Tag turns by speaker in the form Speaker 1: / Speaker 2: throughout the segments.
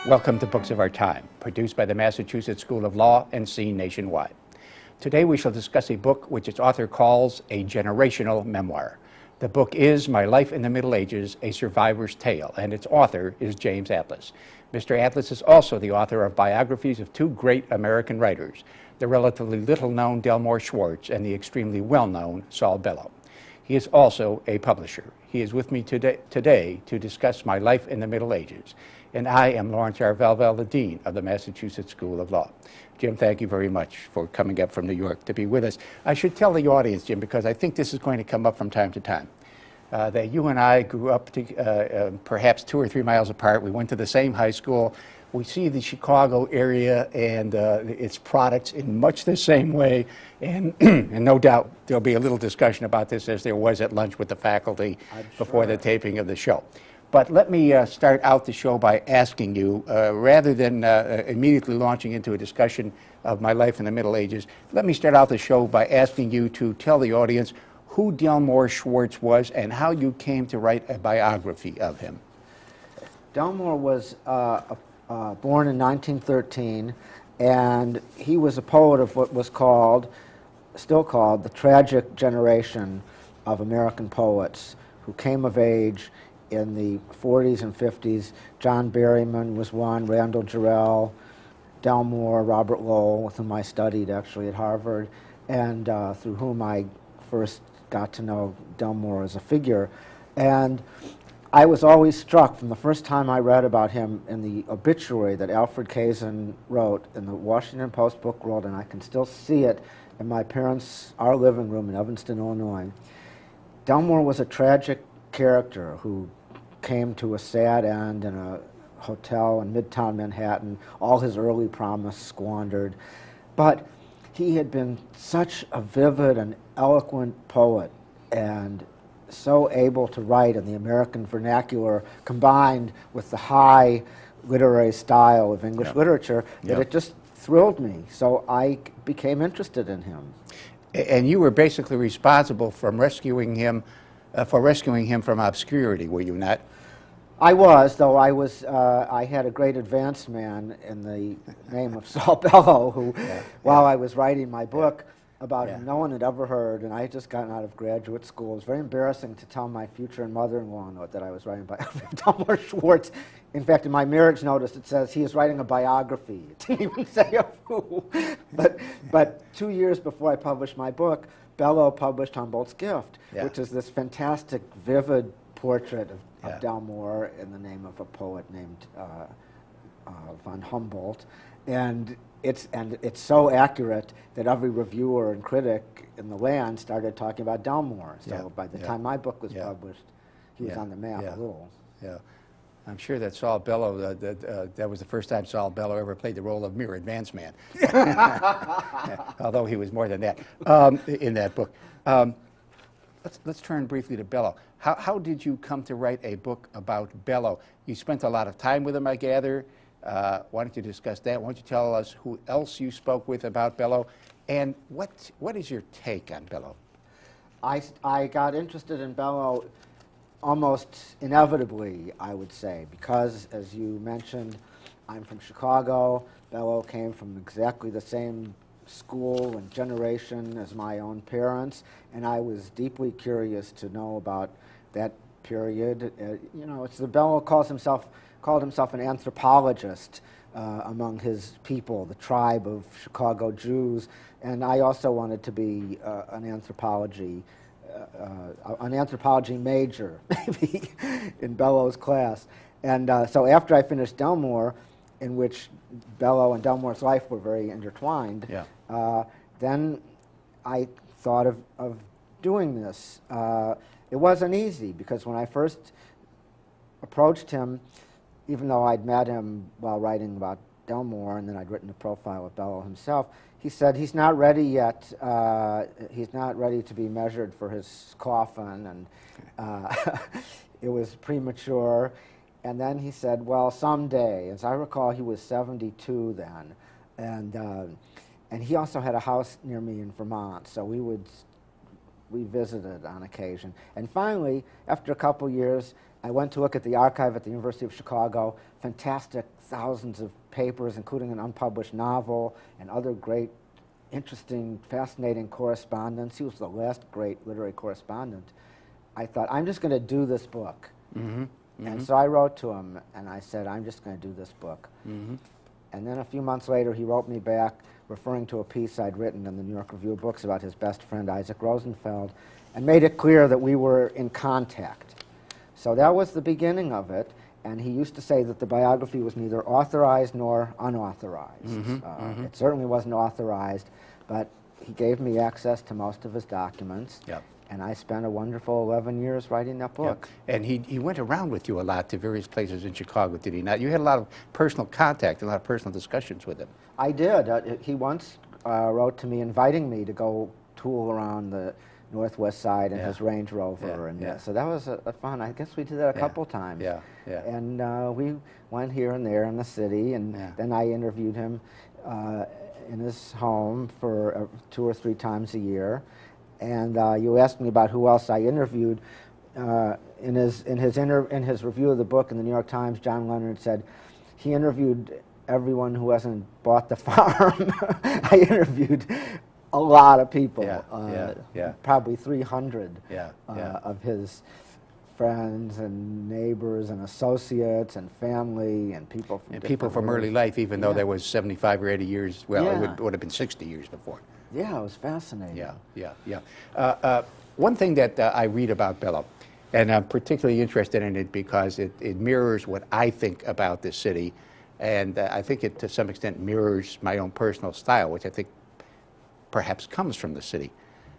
Speaker 1: Welcome to Books of Our Time, produced by the Massachusetts School of Law and seen nationwide. Today we shall discuss a book which its author calls a generational memoir. The book is My Life in the Middle Ages, A Survivor's Tale, and its author is James Atlas. Mr. Atlas is also the author of biographies of two great American writers, the relatively little-known Delmore Schwartz and the extremely well-known Saul Bellow. He is also a publisher. He is with me today to discuss My Life in the Middle Ages. And I am Lawrence R. Valvel, the Dean of the Massachusetts School of Law. Jim, thank you very much for coming up from New York to be with us. I should tell the audience, Jim, because I think this is going to come up from time to time, that you and I grew up perhaps 2 or 3 miles apart. We went to the same high school. We see the Chicago area and its products in much the same way, and, and no doubt there'll be a little discussion about this as there was at lunch with the faculty before the taping of the show. But let me start out the show by asking you, rather than immediately launching into a discussion of My Life in the Middle Ages, let me start out the show by asking you to tell the audience who Delmore Schwartz was and how you came to write a biography of him.
Speaker 2: Delmore was born in 1913, and he was a poet of what was still called, the tragic generation of American poets who came of age in the 40s and 50s. John Berryman was one, Randall Jarrell, Delmore, Robert Lowell, with whom I studied actually at Harvard, and through whom I first got to know Delmore as a figure. And I was always struck from the first time I read about him in the obituary that Alfred Kazin wrote in the Washington Post book world, and I can still see it in our living room in Evanston, Illinois. Delmore was a tragic character who came to a sad end in a hotel in Midtown Manhattan, all his early promise squandered. But he had been such a vivid and eloquent poet and so able to write in the American vernacular combined with the high literary style of English literature that it just thrilled me. So I became interested in him.
Speaker 1: And you were basically responsible for rescuing him from obscurity, were you not?
Speaker 2: I was, though I had a great advance man in the name of Saul Bellow, who, while I was writing my book about him, no one had ever heard, and I had just gotten out of graduate school. It was very embarrassing to tell my future mother-in-law that I was writing about Delmore Schwartz. In fact, in my marriage notice, it says he is writing a biography. It didn't even say of who. But 2 years before I published my book, Bellow published Humboldt's Gift, which is this fantastic, vivid portrait of Delmore in the name of a poet named von Humboldt, and it's so accurate that every reviewer and critic in the land started talking about Delmore. So by the time my book was published, he was on the map a little.
Speaker 1: Yeah. I'm sure that Saul Bellow, that was the first time Saul Bellow ever played the role of mere advance man, although he was more than that in that book. Let's turn briefly to Bellow. How did you come to write a book about Bellow? You spent a lot of time with him, I gather. Why don't you discuss that? Why don't you tell us who else you spoke with about Bellow, and what is your take on Bellow?
Speaker 2: I got interested in Bellow almost inevitably, I would say, because, as you mentioned, I'm from Chicago. Bellow came from exactly the same school and generation as my own parents, and I was deeply curious to know about that period. You know, Bellow called himself an anthropologist among his people, the tribe of Chicago Jews, and I also wanted to be an anthropology major, maybe, in Bellow's class. And so after I finished Delmore, in which Bellow and Delmore's life were very intertwined, then I thought of doing this. It wasn't easy, because when I first approached him, even though I'd met him while writing about Delmore, and then I'd written a profile of Bellow himself, he said he's not ready yet. He's not ready to be measured for his coffin, and it was premature. And then he said, well, someday. As I recall, he was 72 then, and he also had a house near me in Vermont, so we would we visited on occasion. And finally, after a couple years, I went to look at the archive at the University of Chicago, fantastic thousands of papers, including an unpublished novel and other great, interesting, fascinating correspondence. He was the last great literary correspondent. I thought, I'm just going to do this book.
Speaker 1: Mm-hmm. Mm-hmm.
Speaker 2: And so I wrote to him, and I said, I'm just going to do this book.
Speaker 1: Mm-hmm.
Speaker 2: And then a few months later, he wrote me back, referring to a piece I'd written in the New York Review of Books about his best friend, Isaac Rosenfeld, and made it clear that we were in contact. So that was the beginning of it, and he used to say that the biography was neither authorized nor unauthorized.
Speaker 1: Mm-hmm.
Speaker 2: It certainly wasn't authorized, but he gave me access to most of his documents.
Speaker 1: Yep.
Speaker 2: And I spent a wonderful 11 years writing that book.
Speaker 1: Yep. And he went around with you a lot to various places in Chicago, did he not? You had a lot of personal contact, a lot of personal discussions with him.
Speaker 2: I did. He once wrote to me inviting me to go tool around the Northwest Side in his Range Rover. And so that was a fun. I guess we did that a couple times.
Speaker 1: Yeah, yeah.
Speaker 2: And we went here and there in the city, and then I interviewed him in his home for 2 or 3 times a year. And you asked me about who else I interviewed. In his review of the book in the New York Times, John Leonard said he interviewed everyone who hasn't bought the farm. I interviewed a lot of people, probably 300 of his friends and neighbors and associates and family and people from
Speaker 1: people from early life, even though there was 75 or 80 years. Well, it would have been 60 years before.
Speaker 2: Yeah, it was fascinating.
Speaker 1: One thing that I read about Bello, and I'm particularly interested in it because it mirrors what I think about the city, and I think it to some extent mirrors my own personal style, which I think perhaps comes from the city.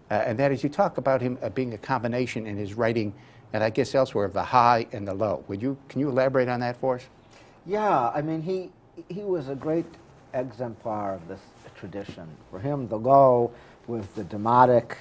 Speaker 1: And that is, you talk about him being a combination in his writing, and I guess elsewhere, of the high and the low. Can you elaborate on that for us?
Speaker 2: Yeah, I mean, he was a great exemplar of this tradition. For him, the low was the demotic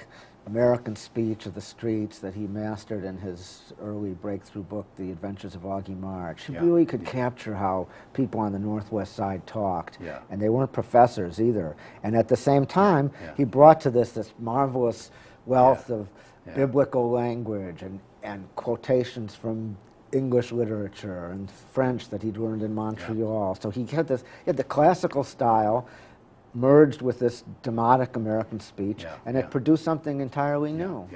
Speaker 2: American speech of the streets that he mastered in his early breakthrough book, The Adventures of Augie March. He really could capture how people on the Northwest Side talked, and they weren't professors either. And at the same time, he brought to this marvelous wealth of biblical language and quotations from English literature and French that he'd learned in Montreal. So he had the classical style merged with this demotic American speech, and it produced something entirely new.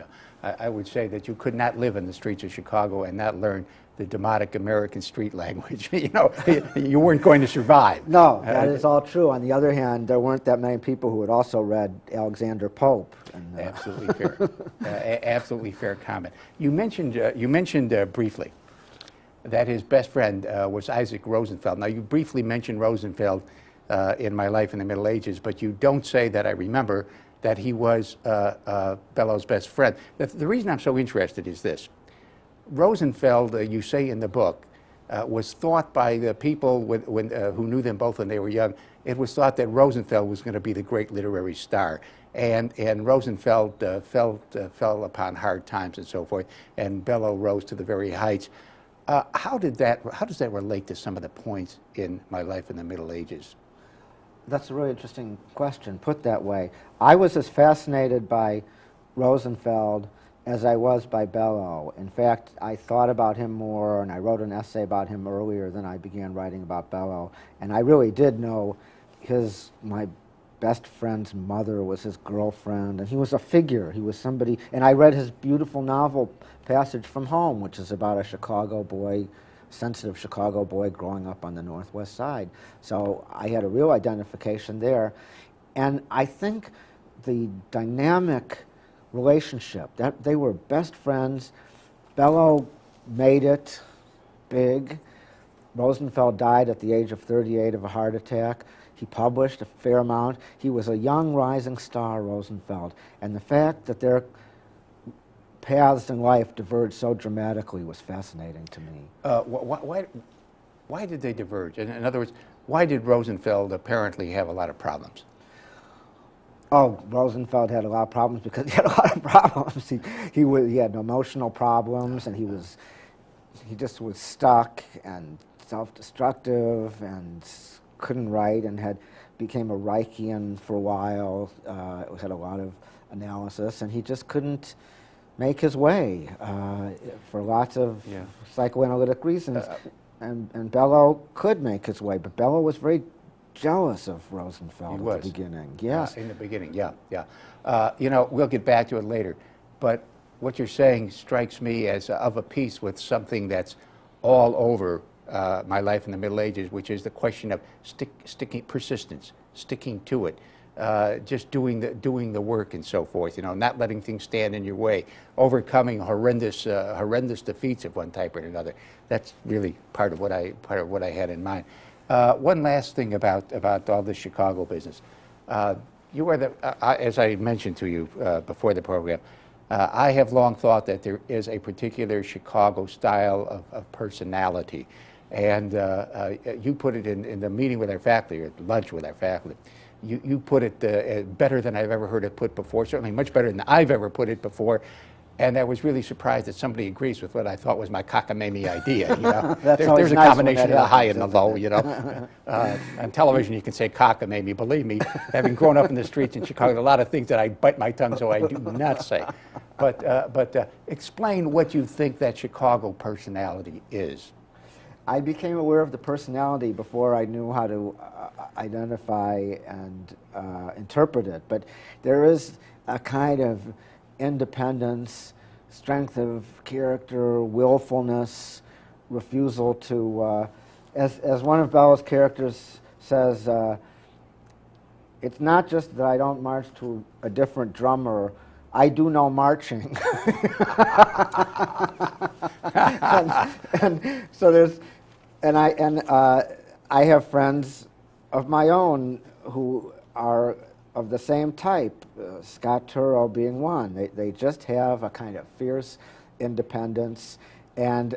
Speaker 1: I would say that you could not live in the streets of Chicago and not learn the demotic American street language. You know, you weren't going to survive.
Speaker 2: No, that is all true. On the other hand, there weren't that many people who had also read Alexander Pope. And,
Speaker 1: absolutely fair. Absolutely fair comment. You mentioned briefly that his best friend was Isaac Rosenfeld. Now, you briefly mentioned Rosenfeld in My Life in the Middle Ages, but you don't say that I remember that he was Bello's best friend. The reason I'm so interested is this. Rosenfeld, you say in the book, was thought by the people who knew them both when they were young, it was thought that Rosenfeld was going to be the great literary star. And Rosenfeld fell upon hard times and so forth, and Bello rose to the very heights. How does that relate to some of the points in My Life in the Middle Ages?
Speaker 2: That's a really interesting question, put that way. I was as fascinated by Rosenfeld as I was by Bello. In fact, I thought about him more, and I wrote an essay about him earlier than I began writing about Bello. And I really did know my best friend's mother was his girlfriend, and he was a figure. He was somebody, and I read his beautiful novel, Passage from Home, which is about a Chicago boy, sensitive Chicago boy growing up on the Northwest Side. So I had a real identification there. And I think the dynamic relationship, that they were best friends. Bello made it big. Rosenfeld died at the age of 38 of a heart attack. He published a fair amount. He was a young rising star, Rosenfeld. And the fact that their paths in life diverged so dramatically was fascinating to me.
Speaker 1: Why did they diverge? In other words, why did Rosenfeld apparently have a lot of problems?
Speaker 2: Oh, Rosenfeld had a lot of problems because he had a lot of problems. He had emotional problems, and he just was stuck and self-destructive and couldn't write, and had became a Reichian for a while. It had a lot of analysis, and he just couldn't make his way for lots of psychoanalytic reasons. And Bellow could make his way, but Bellow was very jealous of Rosenfeld at the beginning. Yes.
Speaker 1: In the beginning, yeah. You know, we'll get back to it later, but what you're saying strikes me as of a piece with something that's all over my life in the Middle Ages, which is the question of persistence, sticking to it, just doing the work and so forth. You know, not letting things stand in your way, overcoming horrendous defeats of one type or another. That's really part of what I had in mind. One last thing about all this Chicago business. You are as I mentioned to you before the program. I have long thought that there is a particular Chicago style of personality. And you put it in the meeting with our faculty, or lunch with our faculty. You put it better than I've ever heard it put before, certainly much better than I've ever put it before. And I was really surprised that somebody agrees with what I thought was my cockamamie idea. You know? There's a combination of the high and the low, you know. On television you can say cockamamie. Believe me, having grown up in the streets in Chicago, a lot of things that I bite my tongue so I do not say. But explain what you think that Chicago personality is.
Speaker 2: I became aware of the personality before I knew how to identify and interpret it. But there is a kind of independence, strength of character, willfulness, refusal to, as one of Bellow's characters says, it's not just that I don't march to a different drummer, I do no marching. and so there's, and I have friends of my own who are of the same type, Scott Turow being one. They just have a kind of fierce independence. And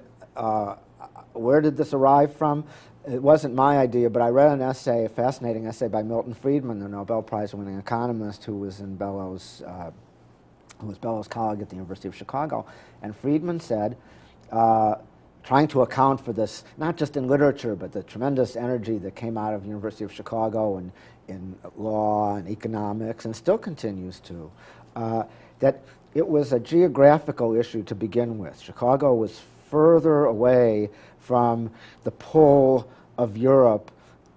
Speaker 2: where did this arrive from? It wasn't my idea, but I read an essay, a fascinating essay by Milton Friedman, the Nobel Prize-winning economist who was in Bellow's colleague at the University of Chicago. And Friedman said, trying to account for this, not just in literature, but the tremendous energy that came out of the University of Chicago and in law and economics, and still continues to, that it was a geographical issue to begin with. Chicago was further away from the pull of Europe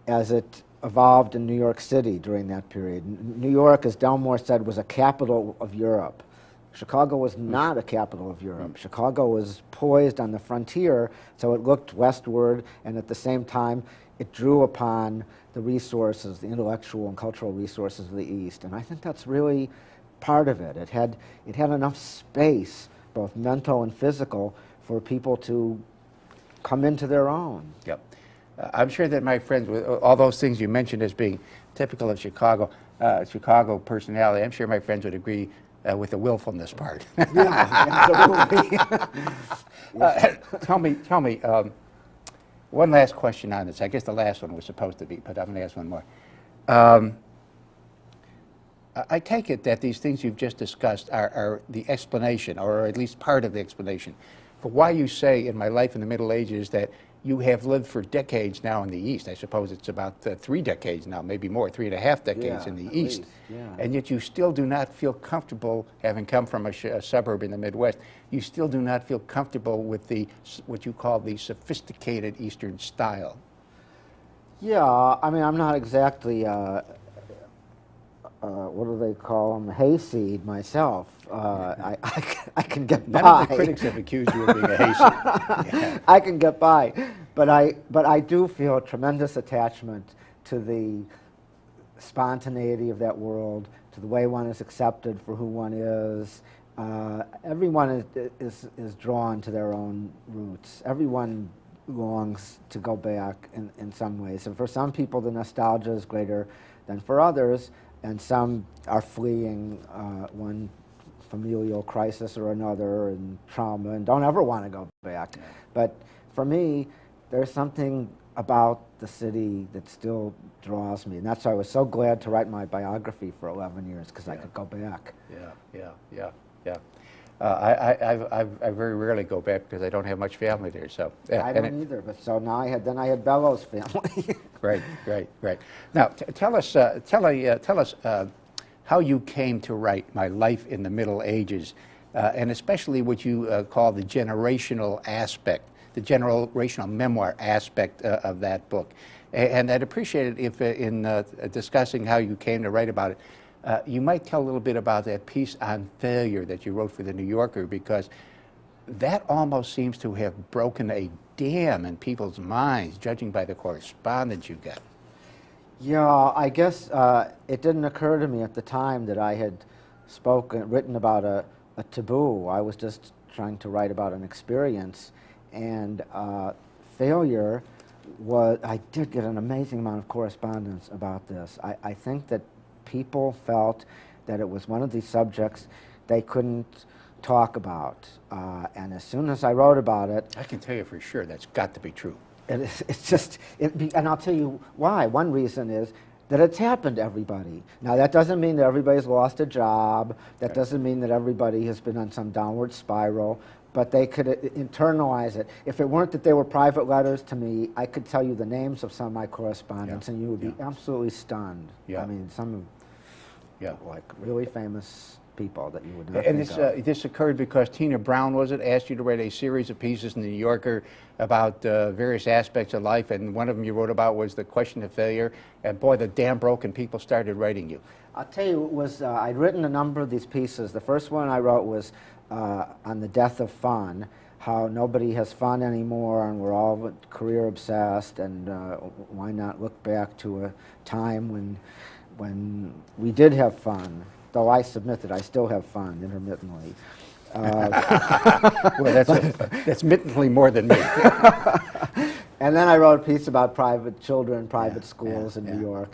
Speaker 2: as it evolved in New York City during that period. New York, as Delmore said, was a capital of Europe. Chicago was not a capital of Europe. Chicago was poised on the frontier, so it looked westward, and at the same time, it drew upon the resources, the intellectual and cultural resources of the East. And I think that's really part of it. It had enough space, both mental and physical, for people to come into their own.
Speaker 1: Yep. I'm sure that my friends, with all those things you mentioned as being typical of Chicago, Chicago personality, I'm sure my friends would agree with the willfulness part.
Speaker 2: Yeah, absolutely.
Speaker 1: Tell me, one last question on this. I guess the last one was supposed to be, but I'm going to ask one more. I take it that these things you've just discussed are the explanation, or at least part of the explanation, for why you say in my life in the Middle Ages that you have lived for decades now in the East. I suppose it's about 3 decades now, maybe more, 3.5 decades in the East. And yet you still do not feel comfortable, having come from a suburb in the Midwest, you still do not feel comfortable with the, what you call the sophisticated Eastern style.
Speaker 2: Yeah, I mean, I'm not exactly, what do they call them, hayseed myself. I can get by.
Speaker 1: None of the critics have accused you of being a hayseed. Yeah.
Speaker 2: I can get by, but I do feel a tremendous attachment to the spontaneity of that world, to the way one is accepted for who one is. Everyone is drawn to their own roots. Everyone longs to go back in some ways. And for some people, the nostalgia is greater than for others, and some are fleeing one familial crisis or another and trauma and don't ever want to go back. Yeah. But for me, there's something about the city that still draws me, and that's why I was so glad to write my biography for 11 years, because I could go back.
Speaker 1: Yeah. I very rarely go back because I don't have much family there. So yeah,
Speaker 2: I don't either, but so now I had Bellows family.
Speaker 1: Great, great, great. Now, tell us, how you came to write My Life in the Middle Ages, and especially what you call the generational aspect, the generational memoir aspect of that book. And I'd appreciate it if, in discussing how you came to write about it, you might tell a little bit about that piece on failure that you wrote for the New Yorker, because that almost seems to have broken a dam in people's minds, judging by the correspondence you got.
Speaker 2: Yeah, I guess it didn't occur to me at the time that I had written about a taboo. I was just trying to write about an experience, and failure I did get an amazing amount of correspondence about this. I think that people felt that it was one of these subjects they couldn't talk about, and as soon as I wrote about it,
Speaker 1: I can tell you for sure that's got to be true.
Speaker 2: And I'll tell you why. One reason is that it's happened to everybody. Now, that doesn't mean that everybody's lost a job. That doesn't mean that everybody has been on some downward spiral, but they could internalize it. If it weren't that they were private letters to me, I could tell you the names of some of my correspondents, and you would be absolutely stunned.
Speaker 1: Yeah.
Speaker 2: I mean, some of, like, really famous people that you would not
Speaker 1: And
Speaker 2: think of.
Speaker 1: this occurred because Tina Brown, was it, asked you to write a series of pieces in the New Yorker about various aspects of life, and one of them you wrote about was the question of failure, and boy, the dam broke and people started writing you.
Speaker 2: I'll tell you, it was, I'd written a number of these pieces. The first one I wrote was on the death of fun, how nobody has fun anymore and we're all career obsessed, and why not look back to a time when we did have fun. Though I submit that I still have fun intermittently.
Speaker 1: Well, that's mittently more than me.
Speaker 2: And then I wrote a piece about private children, private schools in New York,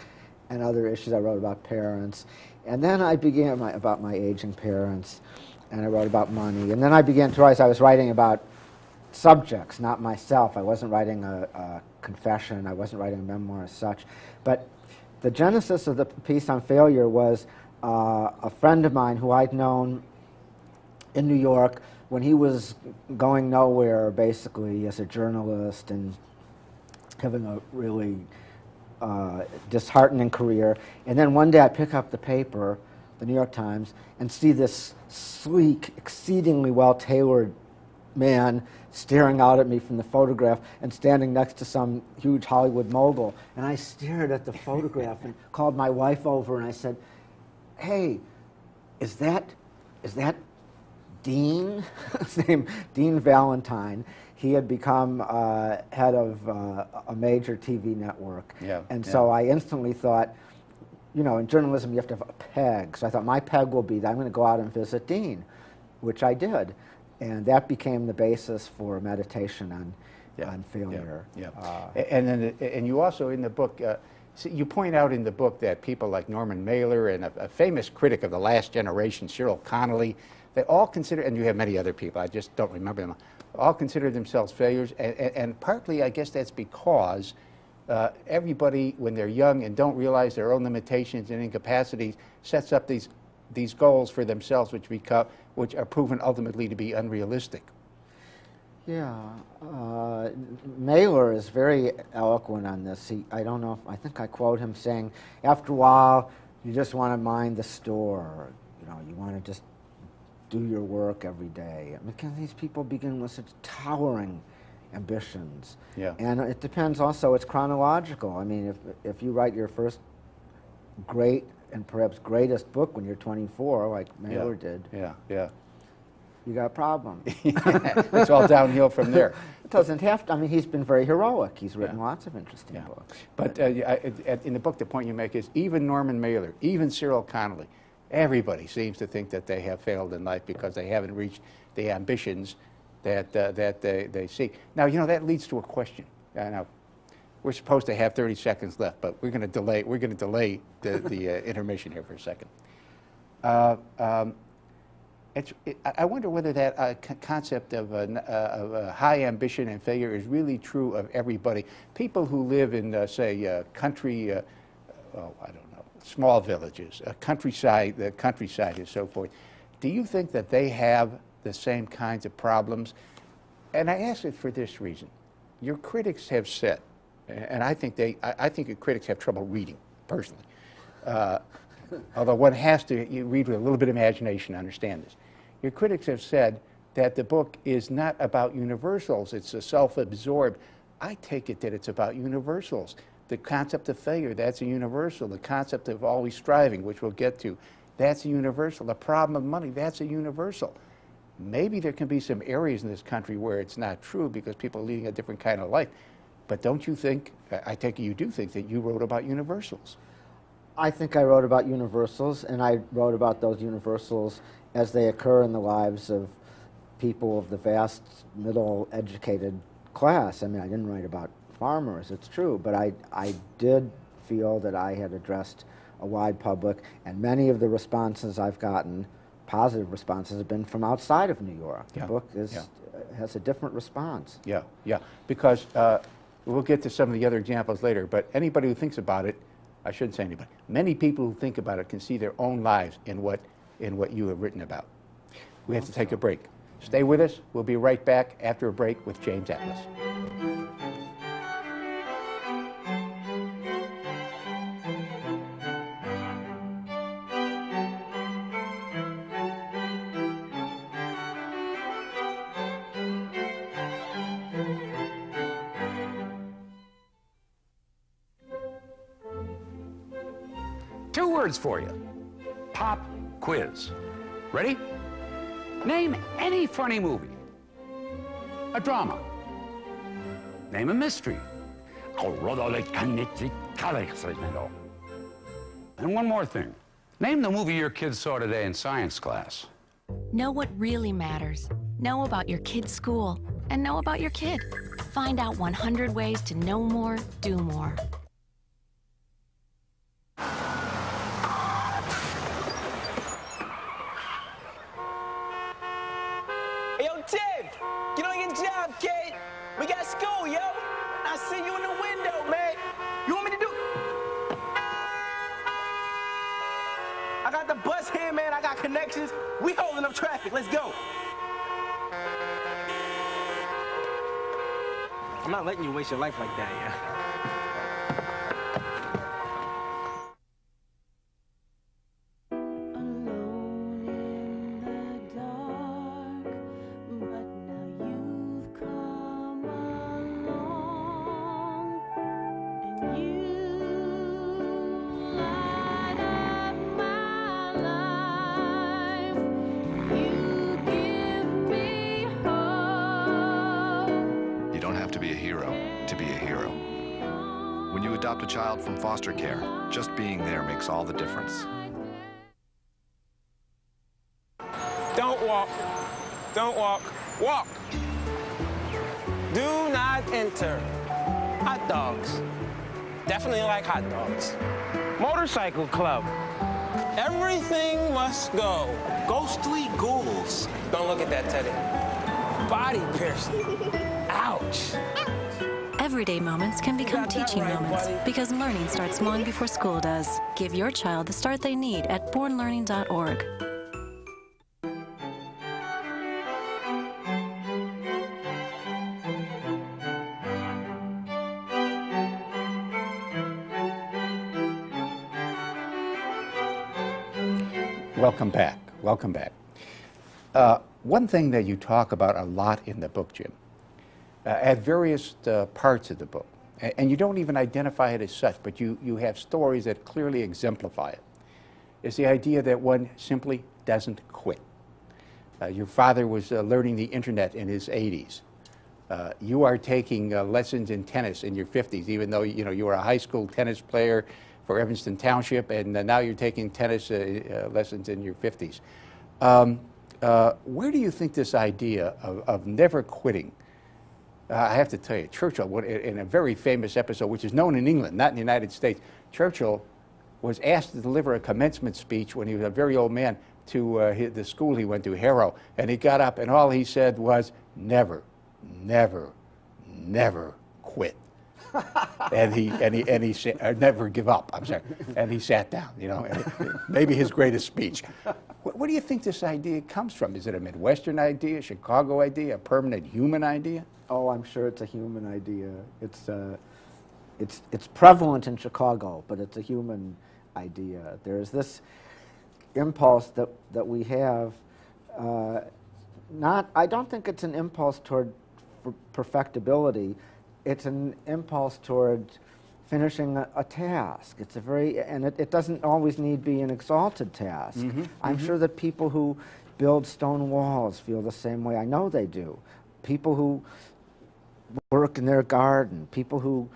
Speaker 2: and other issues. I wrote about parents. And then I began about my aging parents, and I wrote about money. And then I began to realize I was writing about subjects, not myself. I wasn't writing a confession. I wasn't writing a memoir as such. But the genesis of the piece on failure was a friend of mine who I'd known in New York when he was going nowhere, basically, as a journalist and having a really disheartening career. And then one day I pick up the paper, the New York Times, and see this sleek, exceedingly well-tailored man staring out at me from the photograph and standing next to some huge Hollywood mogul. And I stared at the photograph and called my wife over and I said, "Hey, is that Dean?" His name, Dean Valentine. He had become head of a major TV network. And so I instantly thought, you know, in journalism you have to have a peg. So I thought my peg will be that I'm going to go out and visit Dean, which I did. And that became the basis for meditation on failure.
Speaker 1: And you also in the book, you point out in the book that people like Norman Mailer and a famous critic of the last generation, Cyril Connolly, they all consider, and you have many other people, I just don't remember them, all consider themselves failures. And partly, I guess that's because everybody, when they're young and don't realize their own limitations and incapacities, sets up these goals for themselves, which are proven ultimately to be unrealistic.
Speaker 2: Yeah, Mailer is very eloquent on this. I don't know, I think I quote him saying, after a while, you just want to mind the store. You know, you want to just do your work every day. Because these people begin with such towering ambitions. And it depends also, it's chronological. I mean, if you write your first great and perhaps greatest book when you're 24, like Mailer did, you got a problem.
Speaker 1: It's all downhill from there.
Speaker 2: It doesn't have to. I mean, he's been very heroic. He's written lots of interesting books.
Speaker 1: But in the book, the point you make is even Norman Mailer, even Cyril Connolly, everybody seems to think that they have failed in life because they haven't reached the ambitions that they seek. Now, you know, that leads to a question. Now, we're supposed to have 30 seconds left, but we're going to delay. We're going to delay the intermission here for a second. I wonder whether that concept of high ambition and failure is really true of everybody. People who live in, say, country, I don't know, small villages, the countryside and so forth. Do you think that they have the same kinds of problems. And I ask it for this reason. Your critics have said, and I think your critics have trouble reading, personally. Although one has to read with a little bit of imagination to understand this. Your critics have said that the book is not about universals, it's a self-absorbed. I take it that it's about universals. The concept of failure, that's a universal. The concept of always striving, which we'll get to, that's a universal. The problem of money, that's a universal. Maybe there can be some areas in this country where it's not true because people are leading a different kind of life. But don't you think, I take it you do think that you wrote about universals?
Speaker 2: I think I wrote about universals, and I wrote about those universals as they occur in the lives of people of the vast middle-educated class. I mean, I didn't write about farmers, it's true, but I did feel that I had addressed a wide public, and many of the responses I've gotten, positive responses, have been from outside of New York.
Speaker 1: Yeah.
Speaker 2: The book has a different response.
Speaker 1: Yeah, yeah, because we'll get to some of the other examples later, but anybody who thinks about it, I shouldn't say anybody, many people who think about it can see their own lives in what you have written about. We have to take a break. Stay with us. We'll be right back after a break with James Atlas.
Speaker 3: Two words for you. Pop quiz. Ready? Name any funny movie. A drama. Name a mystery. And one more thing. Name the movie your kids saw today in science class.
Speaker 4: Know what really matters. Know about your kid's school. And know about your kid. Find out 100 ways to know more, do more.
Speaker 5: Hey, yo, Tim, get on your job, kid. We got school, yo. I see you in the window, man. You want me to do? I got the bus here, man. I got connections. We holding up traffic. Let's go. I'm not letting you waste your life like that, yeah.
Speaker 6: When you adopt a child from foster care, just being there makes all the difference.
Speaker 5: Don't walk. Don't walk. Walk. Do not enter. Hot dogs. Definitely like hot dogs. Motorcycle club. Everything must go. Ghostly ghouls. Don't look at that, Teddy. Body piercing. Ouch.
Speaker 4: Everyday moments can become teaching moments because learning starts long before school does. Give your child the start they need at bornlearning.org.
Speaker 1: Welcome back. Welcome back. One thing that you talk about a lot in the book, Jim, at various parts of the book, and you don't even identify it as such, but you have stories that clearly exemplify it, is the idea that one simply doesn't quit. Your father was learning the internet in his 80s. You are taking lessons in tennis in your 50s, even though you were a high school tennis player for Evanston Township, and now you're taking tennis lessons in your 50s. Where do you think this idea of never quitting? I have to tell you, Churchill, in a very famous episode, which is known in England, not in the United States, Churchill was asked to deliver a commencement speech when he was a very old man to the school he went to, Harrow, and he got up and all he said was, never, never, never quit. and he never give up. I'm sorry, and he sat down. You know, maybe his greatest speech. Where do you think this idea comes from? Is it a Midwestern idea, a Chicago idea, a permanent human idea?
Speaker 2: Oh, I'm sure it's a human idea. It's prevalent in Chicago, but it's a human idea. There's this impulse that we have. I don't think it's an impulse toward perfectibility. It's an impulse toward finishing a task. It's a very, and it doesn't always need to be an exalted task. I'm sure that people who build stone walls feel the same way. I know they do. People who work in their garden, people who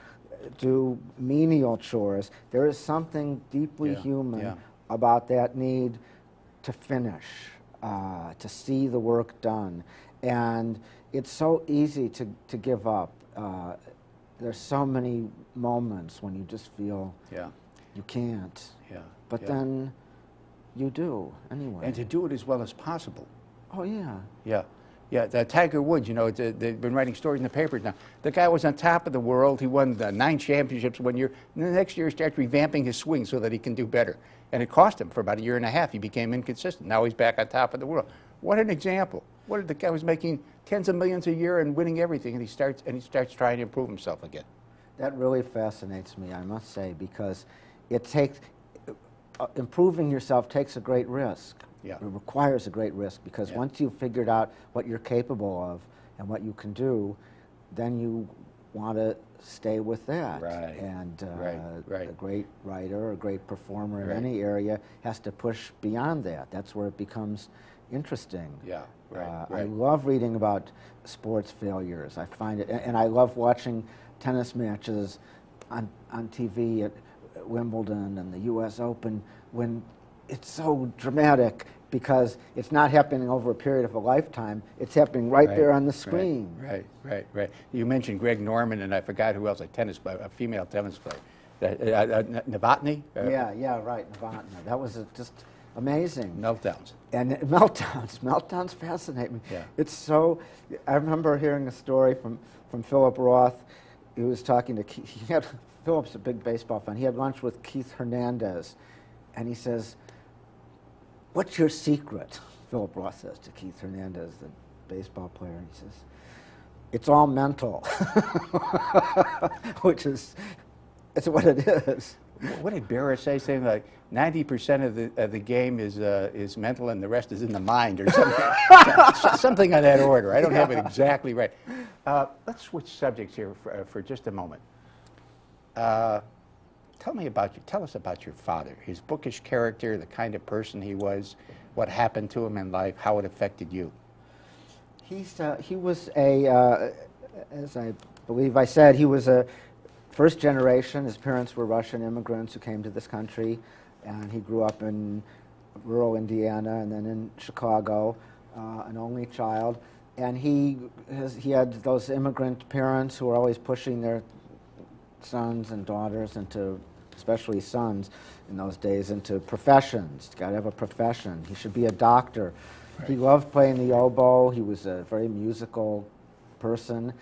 Speaker 2: do menial chores, there is something deeply human about that need to finish, to see the work done. And it's so easy to give up. There's so many moments when you just feel you can't. But then you do anyway.
Speaker 1: And to do it as well as possible.
Speaker 2: Oh, yeah.
Speaker 1: Yeah, Tiger Woods, you know, they've been writing stories in the papers now. The guy was on top of the world. He won 9 championships one year. And the next year he starts revamping his swing so that he can do better. And it cost him for about 1.5 years. He became inconsistent. Now he's back on top of the world. What an example. The guy was making tens of millions a year and winning everything, and he starts trying to improve himself again.
Speaker 2: That really fascinates me, I must say, because it takes improving yourself takes a great risk. It requires a great risk, because once you've figured out what you're capable of and what you can do, then you want to stay with that. And a great writer or a great performer in any area has to push beyond that. That's where it becomes interesting. I love reading about sports failures. I find it, and I love watching tennis matches on TV at Wimbledon and the U.S. Open when it's so dramatic, because it's not happening over a period of a lifetime. It's happening right there on the screen.
Speaker 1: Right. You mentioned Greg Norman, and I forgot who else, a female tennis player. Novotny?
Speaker 2: Novotny. That was just amazing.
Speaker 1: Meltdowns.
Speaker 2: And meltdowns fascinate me. It's so, I remember hearing a story from Philip Roth. He was talking to Philip's a big baseball fan. He had lunch with Keith Hernandez, and he says, "What's your secret?" Philip Roth says to Keith Hernandez, the baseball player. And he says, "It's all mental," which is, it's what it is.
Speaker 1: What did Berra say? Saying like 90% of the game is mental and the rest is in the mind, or something, something on that order. I don't have it exactly right. Let's switch subjects here for just a moment. Tell us about your father, his bookish character, the kind of person he was, what happened to him in life, how it affected you.
Speaker 2: He was as I believe I said, he was a first generation. His parents were Russian immigrants who came to this country, and he grew up in rural Indiana and then in Chicago, an only child. And he had those immigrant parents who were always pushing their sons and daughters into, especially sons in those days, into professions. Got to have a profession. He should be a doctor. He loved playing the oboe. He was a very musical person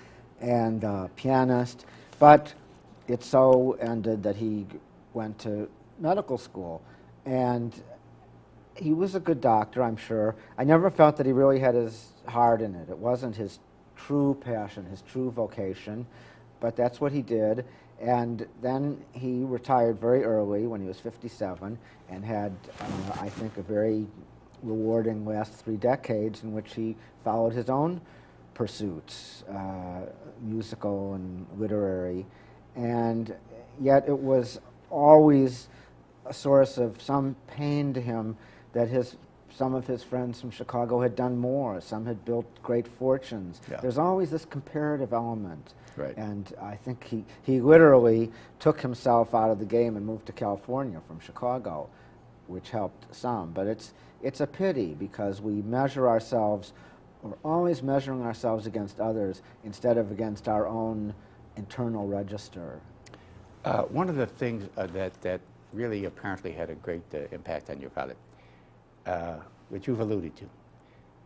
Speaker 2: and pianist. But it so ended that he went to medical school. And he was a good doctor, I'm sure. I never felt that he really had his heart in it. It wasn't his true passion, his true vocation. But that's what he did. And then he retired very early when he was 57 and had, I think, a very rewarding last 3 decades in which he followed his own pursuits, musical and literary. And yet it was always a source of some pain to him that some of his friends from Chicago had done more. Some had built great fortunes. There's always this comparative element. And I think he literally took himself out of the game and moved to California from Chicago, which helped some. But it's a pity, because we measure ourselves, we're always measuring ourselves against others instead of against our own internal register.
Speaker 1: One of the things that really apparently had a great impact on your father, which you've alluded to,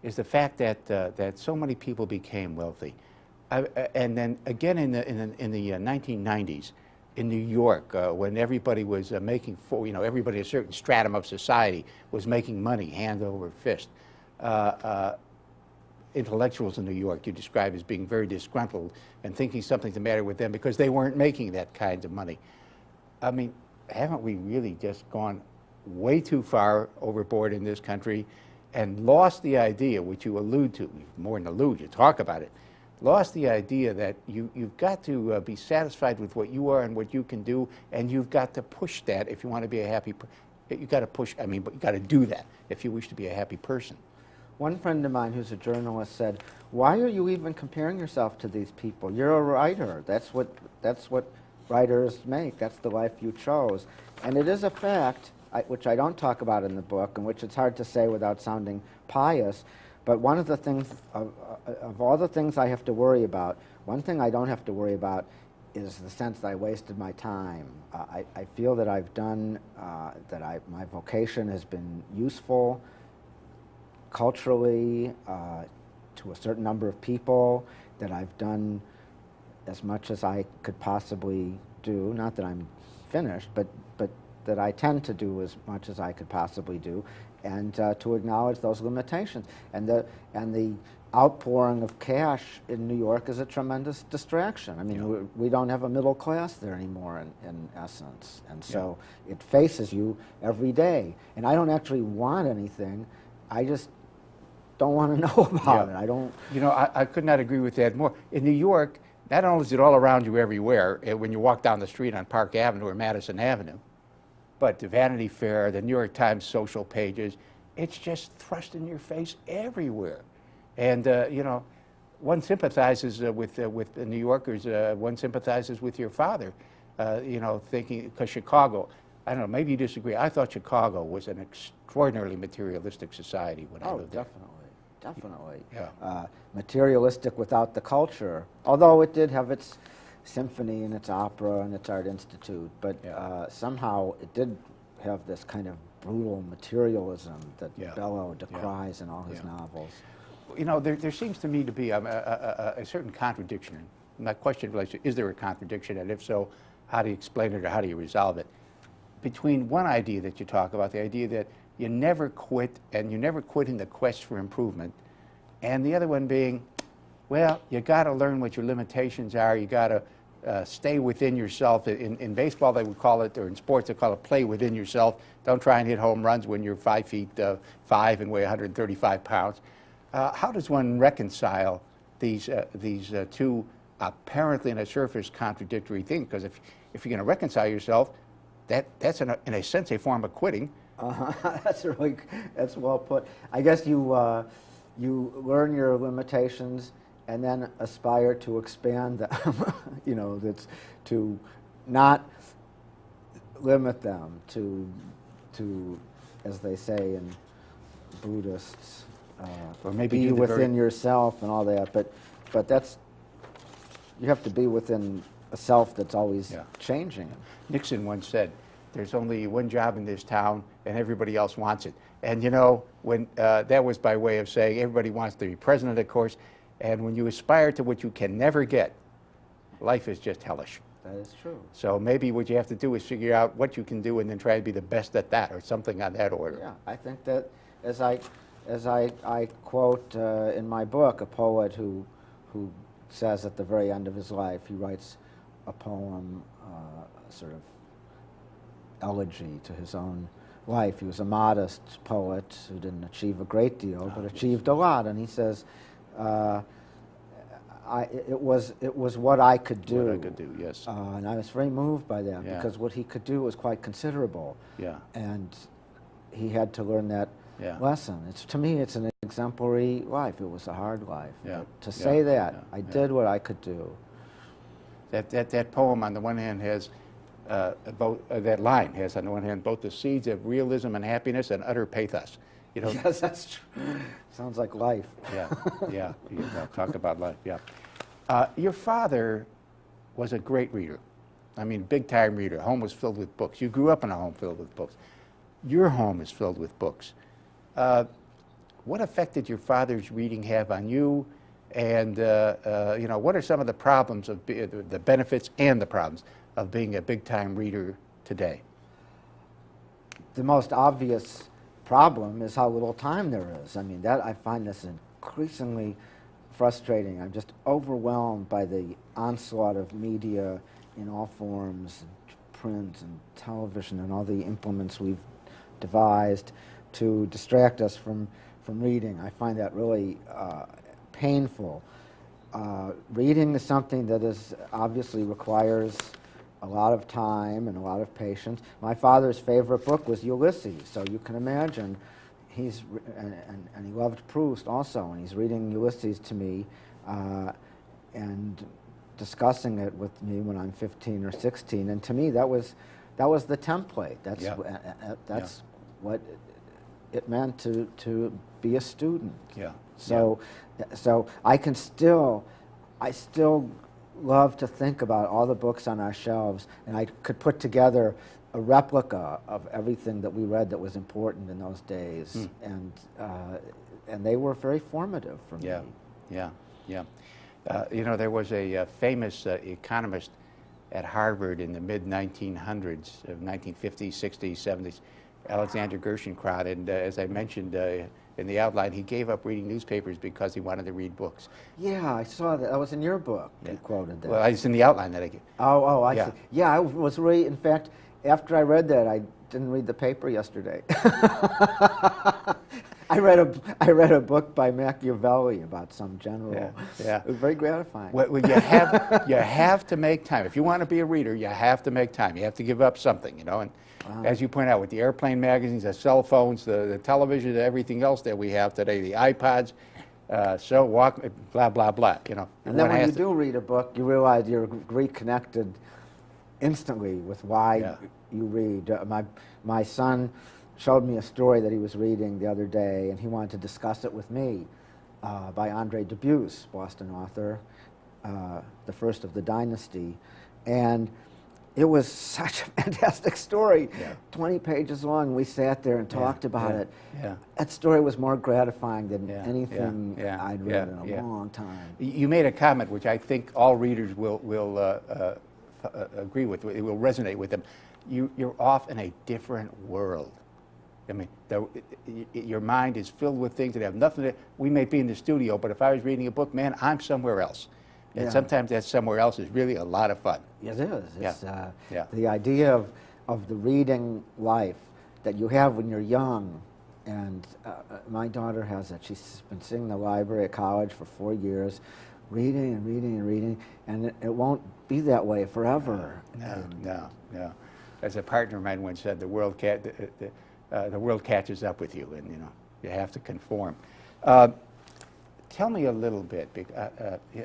Speaker 1: is the fact that so many people became wealthy. And then again in the 1990s, in New York, when everybody was making, everybody a certain stratum of society was making money hand over fist. Intellectuals in New York you describe as being very disgruntled and thinking something's the matter with them because they weren't making that kind of money. I mean, haven't we really just gone way too far overboard in this country and lost the idea, which you allude to, more than allude, you talk about it, lost the idea that you've got to be satisfied with what you are and what you can do, and you've got to push that if you want to be a happy person. You've got to push, but you've got to do that if you wish to be a happy person.
Speaker 2: One friend of mine who's a journalist said, "Why are you even comparing yourself to these people? You're a writer. That's what writers make. That's the life you chose." And it is a fact, which I don't talk about in the book, and which it's hard to say without sounding pious, but one of the things, of all the things I have to worry about, one thing I don't have to worry about is the sense that I wasted my time. I feel that I've done, my vocation has been useful culturally to a certain number of people, that I've done as much as I could possibly do. Not that I'm finished, but that I tend to do as much as I could possibly do, and to acknowledge those limitations. And the outpouring of cash in New York is a tremendous distraction. I mean, we don't have a middle class there anymore in essence, and so it faces you every day. And I don't actually want anything. I just don't want to know about it. I don't.
Speaker 1: You know, I could not agree with that more. In New York, not only is it all around you everywhere, when you walk down the street on Park Avenue or Madison Avenue, but the Vanity Fair, the New York Times social pages, it's just thrust in your face everywhere. And, you know, one sympathizes with the New Yorkers, one sympathizes with your father, you know, thinking, because Chicago, I don't know, maybe you disagree. I thought Chicago was an extraordinarily materialistic society when I lived there.
Speaker 2: Definitely.
Speaker 1: Yeah.
Speaker 2: Materialistic without the culture, although it did have its symphony and its opera and its art institute, but somehow it did have this kind of brutal materialism that Bellow decries in all his novels.
Speaker 1: You know, there seems to me to be a certain contradiction. My question relates to, is there a contradiction, and if so, how do you explain it or how do you resolve it? Between one idea that you talk about, the idea that you never quit, and you never quit in the quest for improvement, and the other one being, well, you got to learn what your limitations are. You got to stay within yourself. In baseball, they would call it, or in sports, they call it play within yourself. Don't try and hit home runs when you're 5'5" and weigh 135 pounds. How does one reconcile these two apparently, in a surface, contradictory things? Because if you're going to reconcile yourself, that's in a sense a form of quitting.
Speaker 2: That's well put. I guess you learn your limitations and then aspire to expand them. You know, that's to not limit them, to as they say in Buddhists,
Speaker 1: or maybe
Speaker 2: be within yourself and all that. But that's, you have to be within a self that's always changing.
Speaker 1: Nixon once said, "There's only one job in this town, and everybody else wants it." And you know, when that was by way of saying everybody wants to be president, of course, and when you aspire to what you can never get, life is just hellish.
Speaker 2: That is true.
Speaker 1: So maybe what you have to do is figure out what you can do and then try to be the best at that, or something on that order.
Speaker 2: Yeah, I think that, as I quote in my book, a poet who says at the very end of his life, he writes a poem, sort of elegy to his own life. He was a modest poet who didn't achieve a great deal, but achieved a lot. And he says, it was what I could do.
Speaker 1: What I could do, yes.
Speaker 2: And I was very moved by that, because what he could do was quite considerable.
Speaker 1: Yeah.
Speaker 2: And he had to learn that lesson. To me, it's an exemplary life. It was a hard life.
Speaker 1: Yeah.
Speaker 2: To say that, I did what I could do.
Speaker 1: That poem, on the one hand, has that line has, on the one hand, both the seeds of realism and happiness and utter pathos. You know?
Speaker 2: Yes, that's true. Sounds like life.
Speaker 1: Yeah. Talk about life. Yeah. Your father was a great reader. I mean, big-time reader. Home was filled with books. You grew up in a home filled with books. Your home is filled with books. What effect did your father's reading have on you, And you know, what are some of the problems of the benefits and the problems of being a big-time reader today?
Speaker 2: The most obvious problem is how little time there is. I mean, I find this increasingly frustrating. I'm just overwhelmed by the onslaught of media in all forms, print and television, and all the implements we've devised to distract us from reading. I find that really painful. Reading is something that obviously requires a lot of time and a lot of patience. My father's favorite book was Ulysses, so you can imagine and he loved Proust also, and he's reading Ulysses to me and discussing it with me when I'm 15 or 16, and to me that was the template. That's what it meant to be a student.
Speaker 1: Yeah.
Speaker 2: So I still love to think about all the books on our shelves, and I could put together a replica of everything that we read that was important in those days, and they were very formative for me.
Speaker 1: Yeah. You know, there was a famous economist at Harvard in the mid-1900s, 1950s, 60s, 70s, Alexander Gerschenkron, and as I mentioned in the outline, he gave up reading newspapers because he wanted to read books.
Speaker 2: Yeah, I saw that. That was in your book. You quoted that.
Speaker 1: Well, it's in the outline that I gave.
Speaker 2: Oh, I see. Yeah, I was really, in fact, after I read that, I didn't read the paper yesterday. I read a book by Machiavelli about some general.
Speaker 1: Yeah.
Speaker 2: It was very gratifying.
Speaker 1: Well, you have to make time. If you want to be a reader, you have to make time. You have to give up something, you know. And as you point out, with the airplane magazines, the cell phones, the television, everything else that we have today, the iPods, so walk, blah, blah, blah, you know.
Speaker 2: And then when you do read a book, you realize you're reconnected instantly with why you read. My son showed me a story that he was reading the other day, and he wanted to discuss it with me, by Andre Dubus, Boston author, the first of the dynasty. And it was such a fantastic story, 20 pages long. We sat there and talked about it. That story was more gratifying than anything I'd read in a long time.
Speaker 1: You made a comment which I think all readers will agree with. It will resonate with them. You're off in a different world. I mean, your mind is filled with things that have nothing to... We may be in the studio, but if I was reading a book, man, I'm somewhere else. And sometimes that somewhere else is really a lot of fun.
Speaker 2: It is. It's, the idea of the reading life that you have when you're young, and my daughter has it. She's been sitting in the library at college for 4 years, reading and reading and reading, and it won't be that way forever.
Speaker 1: No. As a partner of mine once said, the world catches up with you, and you know you have to conform. Tell me a little bit,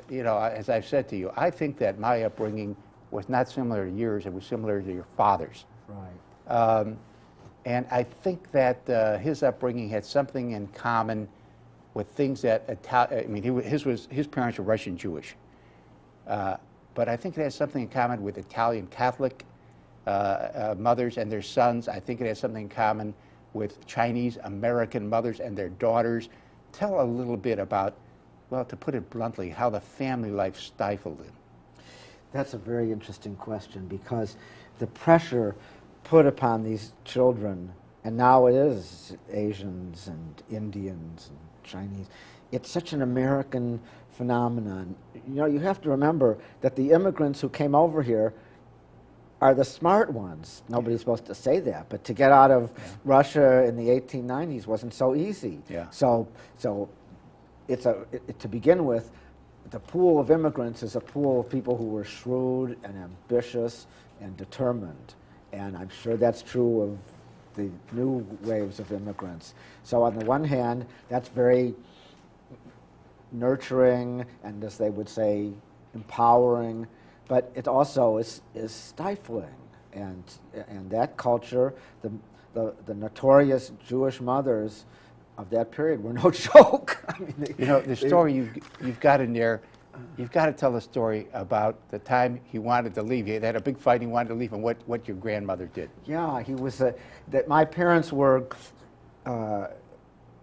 Speaker 1: you know, as I've said to you, I think that my upbringing was not similar to yours, it was similar to your father's.
Speaker 2: Right.
Speaker 1: And I think that his upbringing had something in common with things that, his parents were Russian Jewish. But I think it has something in common with Italian Catholic mothers and their sons. I think it has something in common with Chinese American mothers and their daughters. Tell a little bit about, well, to put it bluntly, how the family life stifled him.
Speaker 2: That's a very interesting question, because the pressure put upon these children, and now it is Asians and Indians and Chinese, it's such an American phenomenon. You know, you have to remember that the immigrants who came over here are the smart ones. Nobody's supposed to say that, but to get out of Russia in the 1890s wasn't so easy. So to begin with, the pool of immigrants is a pool of people who were shrewd and ambitious and determined, and I'm sure that's true of the new waves of immigrants. So on the one hand, that's very nurturing and, as they would say, empowering, but it also is stifling, and that culture, the notorious Jewish mothers of that period were no joke. I mean,
Speaker 1: you know, the story you've got in there, you've got to tell the story about the time he wanted to leave. He had a big fight, he wanted to leave, and what your grandmother did.
Speaker 2: Yeah, he was that my parents were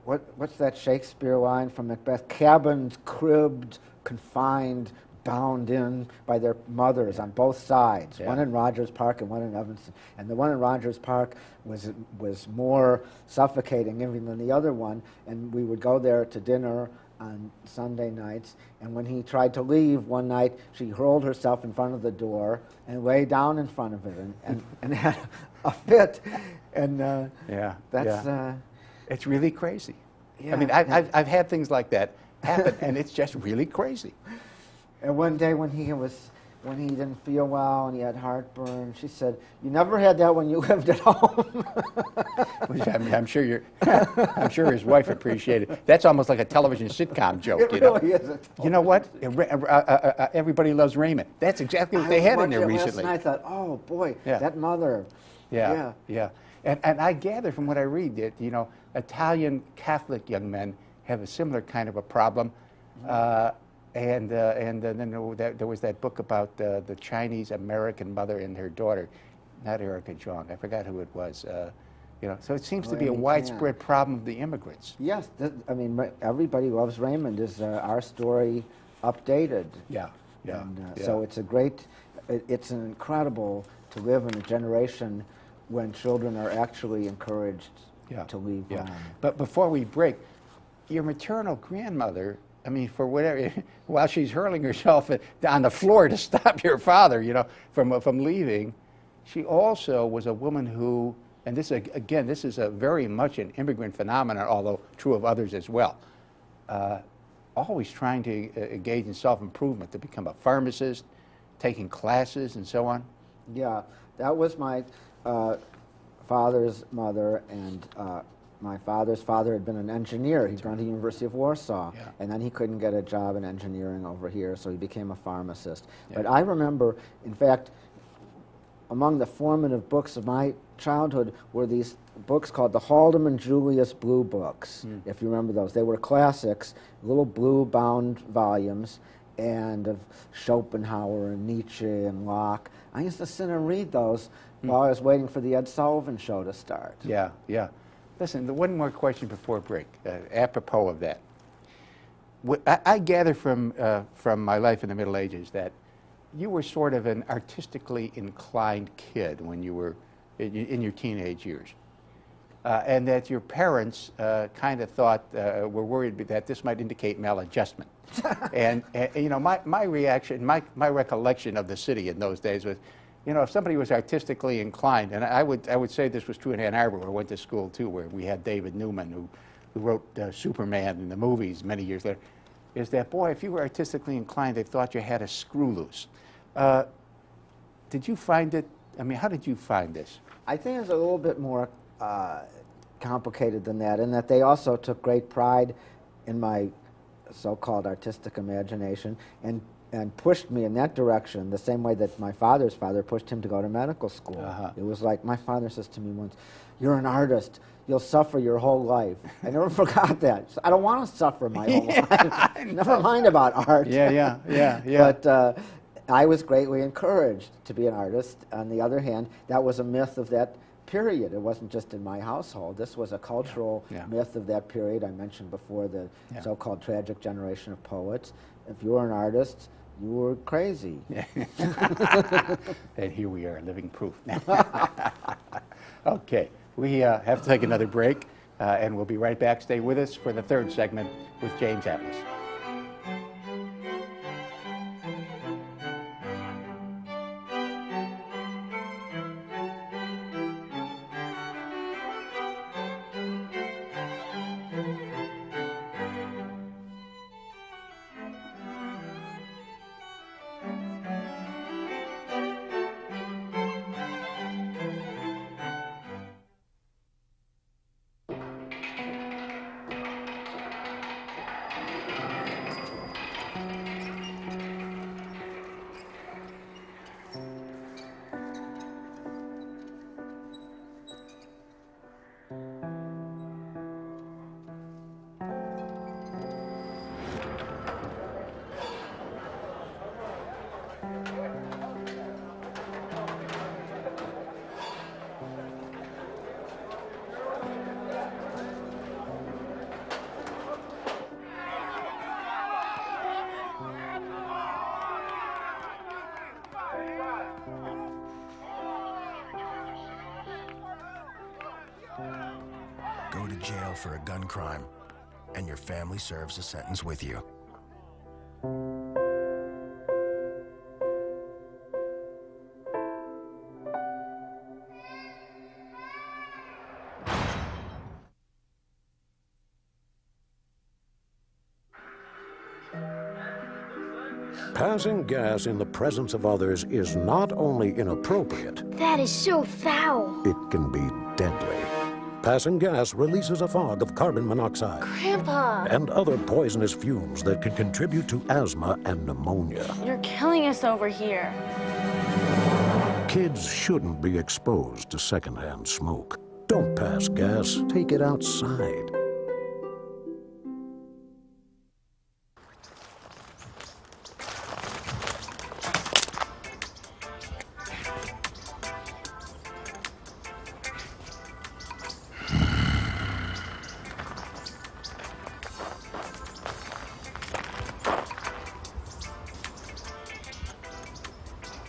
Speaker 2: what's that Shakespeare line from Macbeth? Cabins cribbed, confined, bound in by their mothers on both sides.
Speaker 1: Yeah.
Speaker 2: One in Rogers Park and one in Evanston. And the one in Rogers Park was more suffocating even than the other one. And we would go there to dinner on Sunday nights. And when he tried to leave one night, she hurled herself in front of the door and lay down in front of it and had a fit. And
Speaker 1: it's really crazy.
Speaker 2: Yeah,
Speaker 1: I mean, I've had things like that happen, and it's just really crazy.
Speaker 2: And one day when he didn't feel well and he had heartburn, she said, "You never had that when you lived at home."
Speaker 1: Which I'm sure I'm sure his wife appreciated it. That's almost like a television sitcom joke.
Speaker 2: It really is.
Speaker 1: You know what? Everybody Loves Raymond. That's exactly what they had in there recently.
Speaker 2: And I thought, oh boy,
Speaker 1: Yeah.
Speaker 2: that mother.
Speaker 1: Yeah. And I gather from what I read that, you know, Italian Catholic young men have a similar kind of a problem. And then there was that book about the Chinese American mother and her daughter, not Erica Jong. I forgot who it was. You know, so it seems to be a widespread problem of the immigrants.
Speaker 2: Yes, I mean, Everybody Loves Raymond is our story updated.
Speaker 1: Yeah.
Speaker 2: So it's it's incredible to live in a generation when children are actually encouraged to leave home.
Speaker 1: But before we break, your maternal grandmother, I mean, for whatever, while she's hurling herself on the floor to stop your father, you know, from leaving, she also was a woman who, and this again, this is a very much an immigrant phenomenon, although true of others as well. Always trying to engage in self-improvement, to become a pharmacist, taking classes and so on.
Speaker 2: Yeah, that was my father's mother, and my father's father had been an engineer. He'd gone to the University of Warsaw, and then he couldn't get a job in engineering over here, so he became a pharmacist. But I remember, in fact, among the formative books of my childhood were these books called the Haldeman Julius Blue Books, if you remember those. They were classics, little blue-bound volumes, and of Schopenhauer and Nietzsche and Locke. I used to sit and read those while I was waiting for the Ed Sullivan Show to start.
Speaker 1: Yeah. Listen, one more question before break, apropos of that. I gather from my life in the Middle Ages that you were sort of an artistically inclined kid when you were in your teenage years, and that your parents kind of thought, were worried that this might indicate maladjustment. and you know, my reaction, my recollection of the city in those days was, you know, if somebody was artistically inclined, and I would say this was true in Ann Arbor, where I went to school too, where we had David Newman, who wrote Superman in the movies many years later, is that, boy, if you were artistically inclined, they thought you had a screw loose. Did you find it, I mean, how did you find this?
Speaker 2: I think it's a little bit more complicated than that, in that they also took great pride in my so-called artistic imagination and pushed me in that direction the same way that my father's father pushed him to go to medical school. It was like, my father says to me once, "You're an artist, you'll suffer your whole life." I never forgot that. So I don't want to suffer my whole life. Never mind about art.
Speaker 1: Yeah.
Speaker 2: But I was greatly encouraged to be an artist. On the other hand, that was a myth of that period. It wasn't just in my household. This was a cultural myth of that period. I mentioned before the so-called tragic generation of poets. If you were an artist, you were crazy.
Speaker 1: And here we are, living proof. Okay, we have to take another break, and we'll be right back. Stay with us for the third segment with James Atlas.
Speaker 7: go to jail for a gun crime, and your family serves a sentence with you.
Speaker 8: Passing gas in the presence of others is not only inappropriate,
Speaker 9: That is so foul.
Speaker 8: it can be deadly. Passing gas releases a fog of carbon monoxide
Speaker 9: Grandpa,
Speaker 8: and other poisonous fumes that can contribute to asthma and pneumonia.
Speaker 9: you're killing us over here.
Speaker 8: Kids shouldn't be exposed to secondhand smoke. Don't pass gas, take it outside.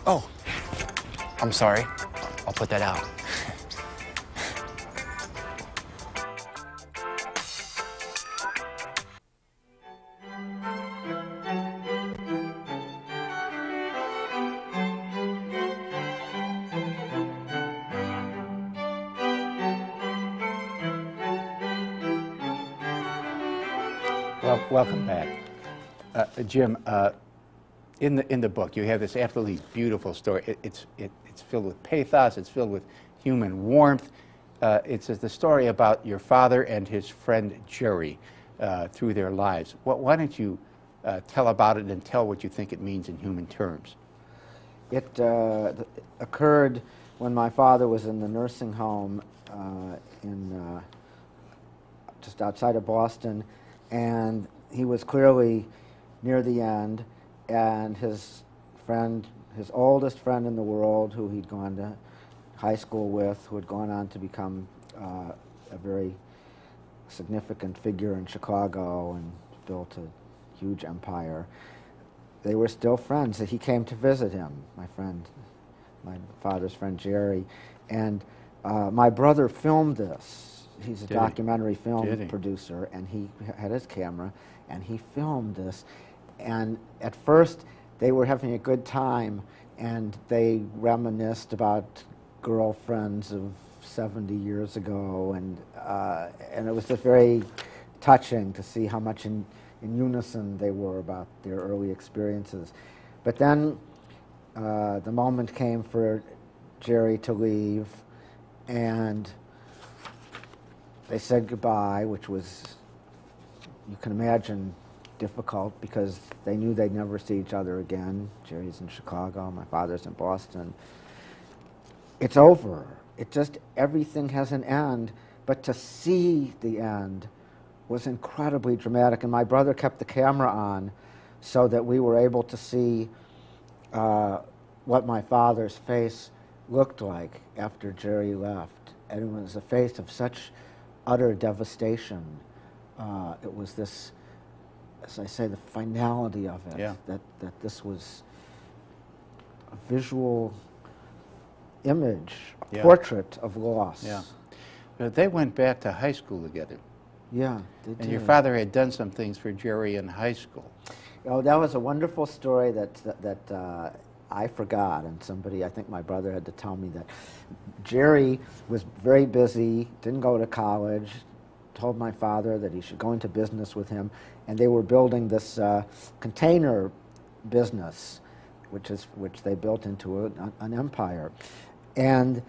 Speaker 10: Oh, I'm sorry. I'll put that out.
Speaker 1: Well, welcome back. Jim, in the book, you have this absolutely beautiful story. It's filled with pathos. It's filled with human warmth. It's the story about your father and his friend Jerry through their lives. Why don't you tell about it and tell what you think it means in human terms?
Speaker 2: It occurred when my father was in the nursing home in just outside of Boston, and he was clearly near the end, and his friend, his oldest friend in the world, who he'd gone to high school with, who had gone on to become a very significant figure in Chicago and built a huge empire, they were still friends. He came to visit him, my father's friend Jerry, and my brother filmed this. He's a documentary film producer, and he had his camera, and he filmed this. And at first, they were having a good time, and they reminisced about girlfriends of 70 years ago, and it was just very touching to see how much in unison they were about their early experiences. But then the moment came for Jerry to leave, and they said goodbye, which was, you can imagine, difficult because they knew they'd never see each other again. Jerry's in Chicago, my father's in Boston. It's over. It just, everything has an end, but to see the end was incredibly dramatic, and my brother kept the camera on so that we were able to see what my father's face looked like after Jerry left. And it was a face of such utter devastation. It was this, as I say, the finality of it, that this was a visual image, a portrait of loss.
Speaker 1: Yeah. But they went back to high school together.
Speaker 2: Yeah, they did.
Speaker 1: And your father had done some things for Jerry in high school.
Speaker 2: Oh, that was a wonderful story that I forgot, and somebody, I think my brother had to tell me that Jerry was very busy, didn't go to college, told my father that he should go into business with him, and they were building this container business, which they built into an empire. And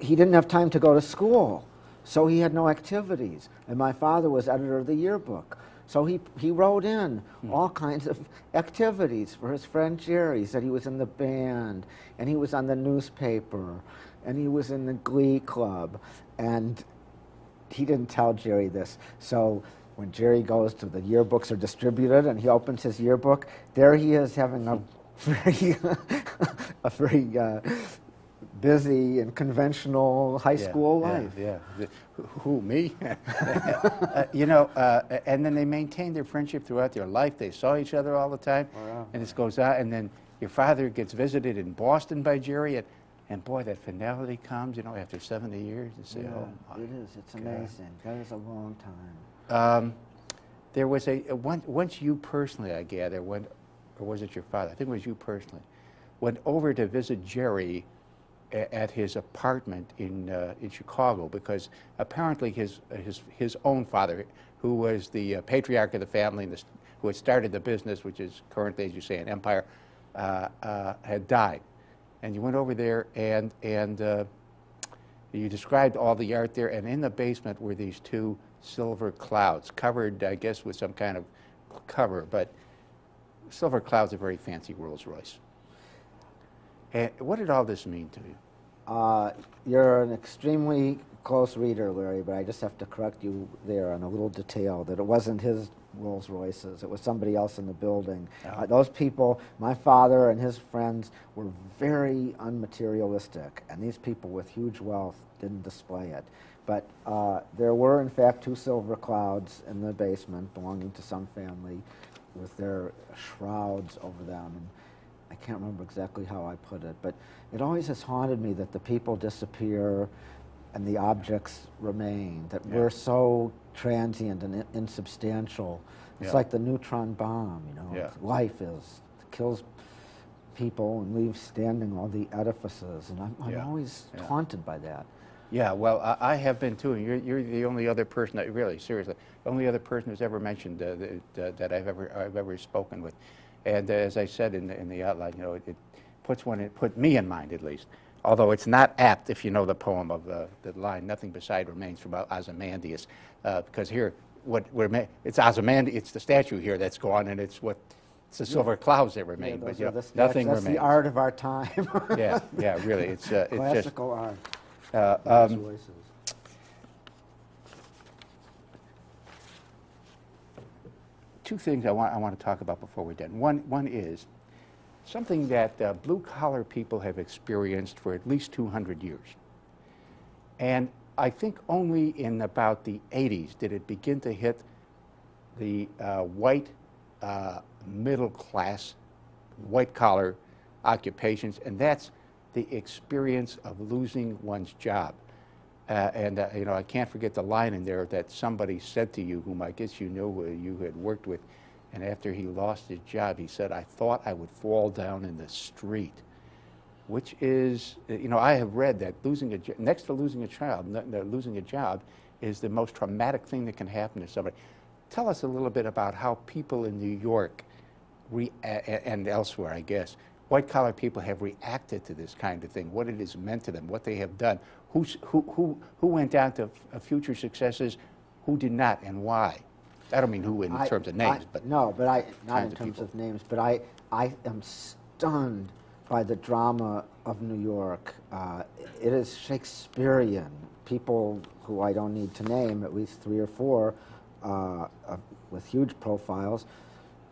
Speaker 2: he didn't have time to go to school, so he had no activities. And my father was editor of the yearbook. So he wrote in all kinds of activities for his friend Jerry. He said he was in the band, and he was on the newspaper, and he was in the glee club. And he didn't tell Jerry this. So when Jerry goes to the yearbooks are distributed and he opens his yearbook, there he is having a very busy and conventional high school life.
Speaker 1: Yeah. Who, me? You know, and then they maintained their friendship throughout their life. They saw each other all the time.
Speaker 2: Wow.
Speaker 1: And this goes on. And then your father gets visited in Boston by Jerry. And boy, that finality comes, you know, after 70 years. You say, oh, my
Speaker 2: it is. It's amazing. That is a long time.
Speaker 1: There was once you personally, I gather, went, or was it your father? I think it was you personally, went over to visit Jerry at his apartment in Chicago, because apparently his own father, who was the patriarch of the family and who had started the business, which is currently, as you say, an empire, had died. And you went over there, and you described all the art there, and in the basement were these two silver clouds, covered, I guess, with some kind of cover, but silver clouds are very fancy Rolls Royce. And what did all this mean to you?
Speaker 2: You're an extremely close reader, Larry, but I just have to correct you there on a little detail, that it wasn't his Rolls Royces. It was somebody else in the building. Those people, my father and his friends, were very unmaterialistic, and these people with huge wealth didn't display it. But there were, in fact, two silver clouds in the basement belonging to some family with their shrouds over them. And I can't remember exactly how I put it, but it always has haunted me that the people disappear and the objects remain, that we're so transient and insubstantial. It's like the neutron bomb, you know. Life kills people and leaves standing all the edifices, and I'm always taunted by that.
Speaker 1: Yeah, well, I have been too, and you're the only other person that, really, seriously, the only other person who's ever mentioned that I've ever spoken with. And as I said in the outline, you know, it put me in mind, at least. Although it's not apt, if you know the poem of the line, "Nothing beside remains" from Ozymandias, because here, it's Ozymandias, it's the statue here that's gone, and it's the silver clouds that remain, but you know, nothing remains.
Speaker 2: That's the art of our time.
Speaker 1: yeah, really, it's
Speaker 2: classical art.
Speaker 1: Two things I want to talk about before we're done. One is something that blue-collar people have experienced for at least 200 years. And I think only in about the 80s did it begin to hit the white middle class, white-collar occupations, and that's the experience of losing one's job. You know, I can't forget the line in there that somebody said to you, whom I guess you knew you had worked with, and after he lost his job, he said, "I thought I would fall down in the street," which is, you know, I have read that next to losing a child, losing a job is the most traumatic thing that can happen to somebody. Tell us a little bit about how people in New York and elsewhere, I guess, white-collar people have reacted to this kind of thing, what it has meant to them, what they have done, who went on to future successes, who did not, and why. I don't mean who in terms of names, but
Speaker 2: no, but not in terms of names. But I am stunned by the drama of New York. It is Shakespearean. People who I don't need to name, at least 3 or 4, with huge profiles,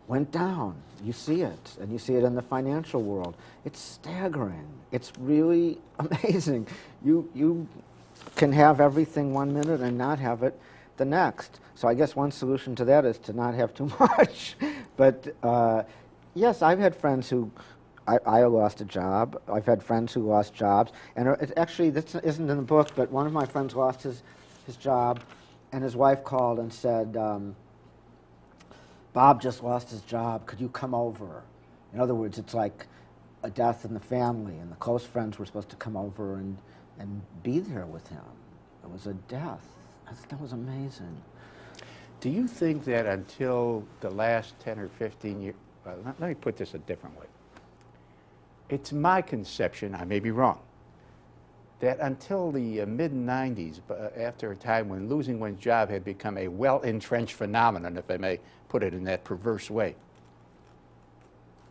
Speaker 2: went down. You see it, and you see it in the financial world. It's staggering. It's really amazing. You can have everything one minute and not have it the next. So I guess one solution to that is to not have too much. But yes, I've had friends who, I lost a job. I've had friends who lost jobs. And actually, this isn't in the book, but one of my friends lost his job, and his wife called and said, "Bob just lost his job. Could you come over?" In other words, it's like a death in the family, and the close friends were supposed to come over and be there with him. It was a death. That was amazing.
Speaker 1: do you think that until the last 10 or 15 years, well, let me put this a different way. It's my conception, I may be wrong, that until the mid-90s, after a time when losing one's job had become a well-entrenched phenomenon, if I may put it in that perverse way,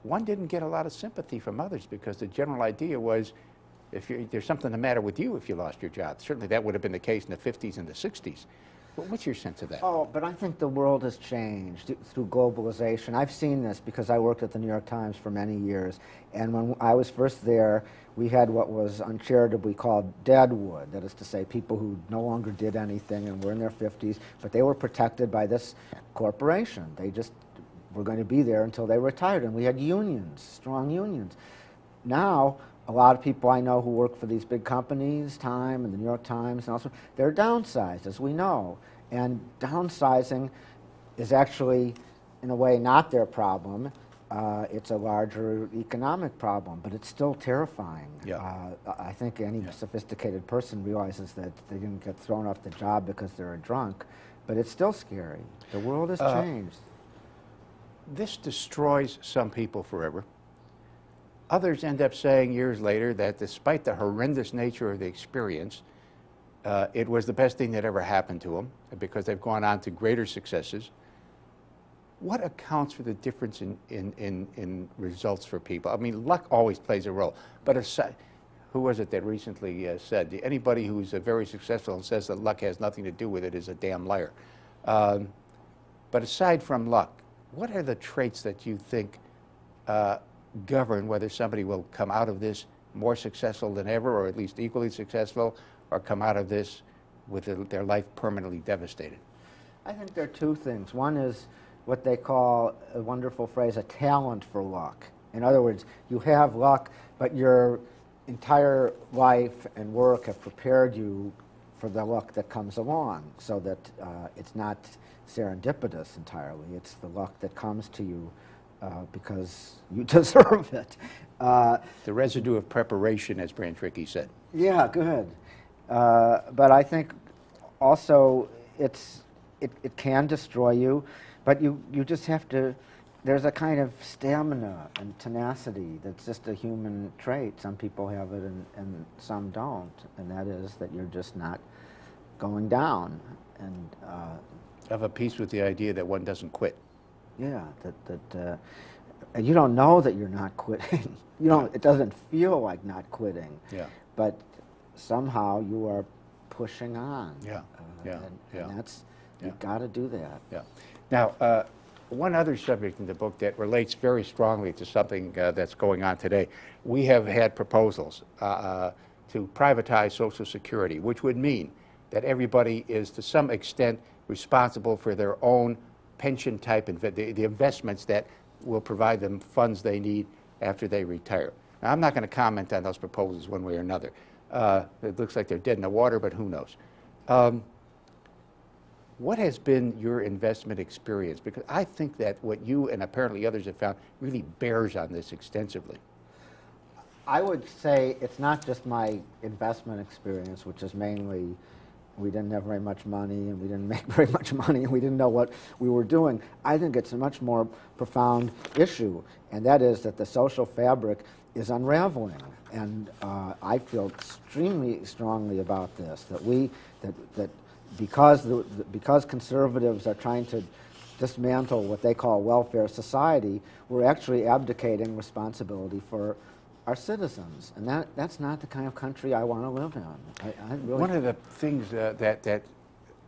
Speaker 1: one didn't get a lot of sympathy from others, because the general idea was, there's something the matter with you if you lost your job. Certainly that would have been the case in the 50s and the 60s. But what's your sense of that?
Speaker 2: Oh, but I think the world has changed through globalization. I've seen this because I worked at the New York Times for many years, and when I was first there, we had what was uncharitably called deadwood. That is to say, people who no longer did anything and were in their 50s, but they were protected by this corporation. They just were going to be there until they retired, and we had unions, strong unions. Now, a lot of people I know who work for these big companies, Time and the New York Times, and also, they're downsized, as we know. And downsizing is actually, in a way, not their problem. It's a larger economic problem, but it's still terrifying.
Speaker 1: Yeah.
Speaker 2: I think any sophisticated person realizes that they didn't get thrown off the job because they're a drunk, but it's still scary. The world has changed.
Speaker 1: This destroys some people forever. Others end up saying years later that despite the horrendous nature of the experience, it was the best thing that ever happened to them because they've gone on to greater successes. What accounts for the difference in results for people? I mean, luck always plays a role, but aside, who was it that recently said, anybody who's very successful and says that luck has nothing to do with it is a damn liar. But aside from luck, what are the traits that you think govern whether somebody will come out of this more successful than ever, or at least equally successful, or come out of this with their life permanently devastated?
Speaker 2: I think there are two things. One is what they call, a wonderful phrase, a talent for luck. In other words, you have luck, but your entire life and work have prepared you for the luck that comes along, so that it's not serendipitous entirely. It's the luck that comes to you because you deserve it.
Speaker 1: The residue of preparation, as Branch Rickey said.
Speaker 2: Yeah, good. But I think also it can destroy you, but you just have to, there's a kind of stamina and tenacity that's just a human trait. Some people have it and some don't, and that is that you're just not going down. And
Speaker 1: have a peace with the idea that one doesn't quit.
Speaker 2: Yeah, and you don't know that you're not quitting. You don't. It doesn't feel like not quitting.
Speaker 1: Yeah.
Speaker 2: But somehow you are pushing on.
Speaker 1: Yeah.
Speaker 2: And that's, you've got to do that.
Speaker 1: Yeah. Now, one other subject in the book that relates very strongly to something that's going on today. We have had proposals to privatize Social Security, which would mean that everybody is to some extent responsible for their own pension type, the investments that will provide them funds they need after they retire. Now, I'm not going to comment on those proposals one way or another. It looks like they're dead in the water, but who knows? What has been your investment experience? Because I think that what you and apparently others have found really bears on this extensively.
Speaker 2: I would say it's not just my investment experience, which is mainly we didn't have very much money and we didn't make very much money and we didn't know what we were doing. I think it's a much more profound issue, and that is that the social fabric is unraveling. And I feel extremely strongly about this, that because conservatives are trying to dismantle what they call welfare society, we're actually abdicating responsibility for our citizens, and that's not the kind of country I want to live in. I really
Speaker 1: one of the things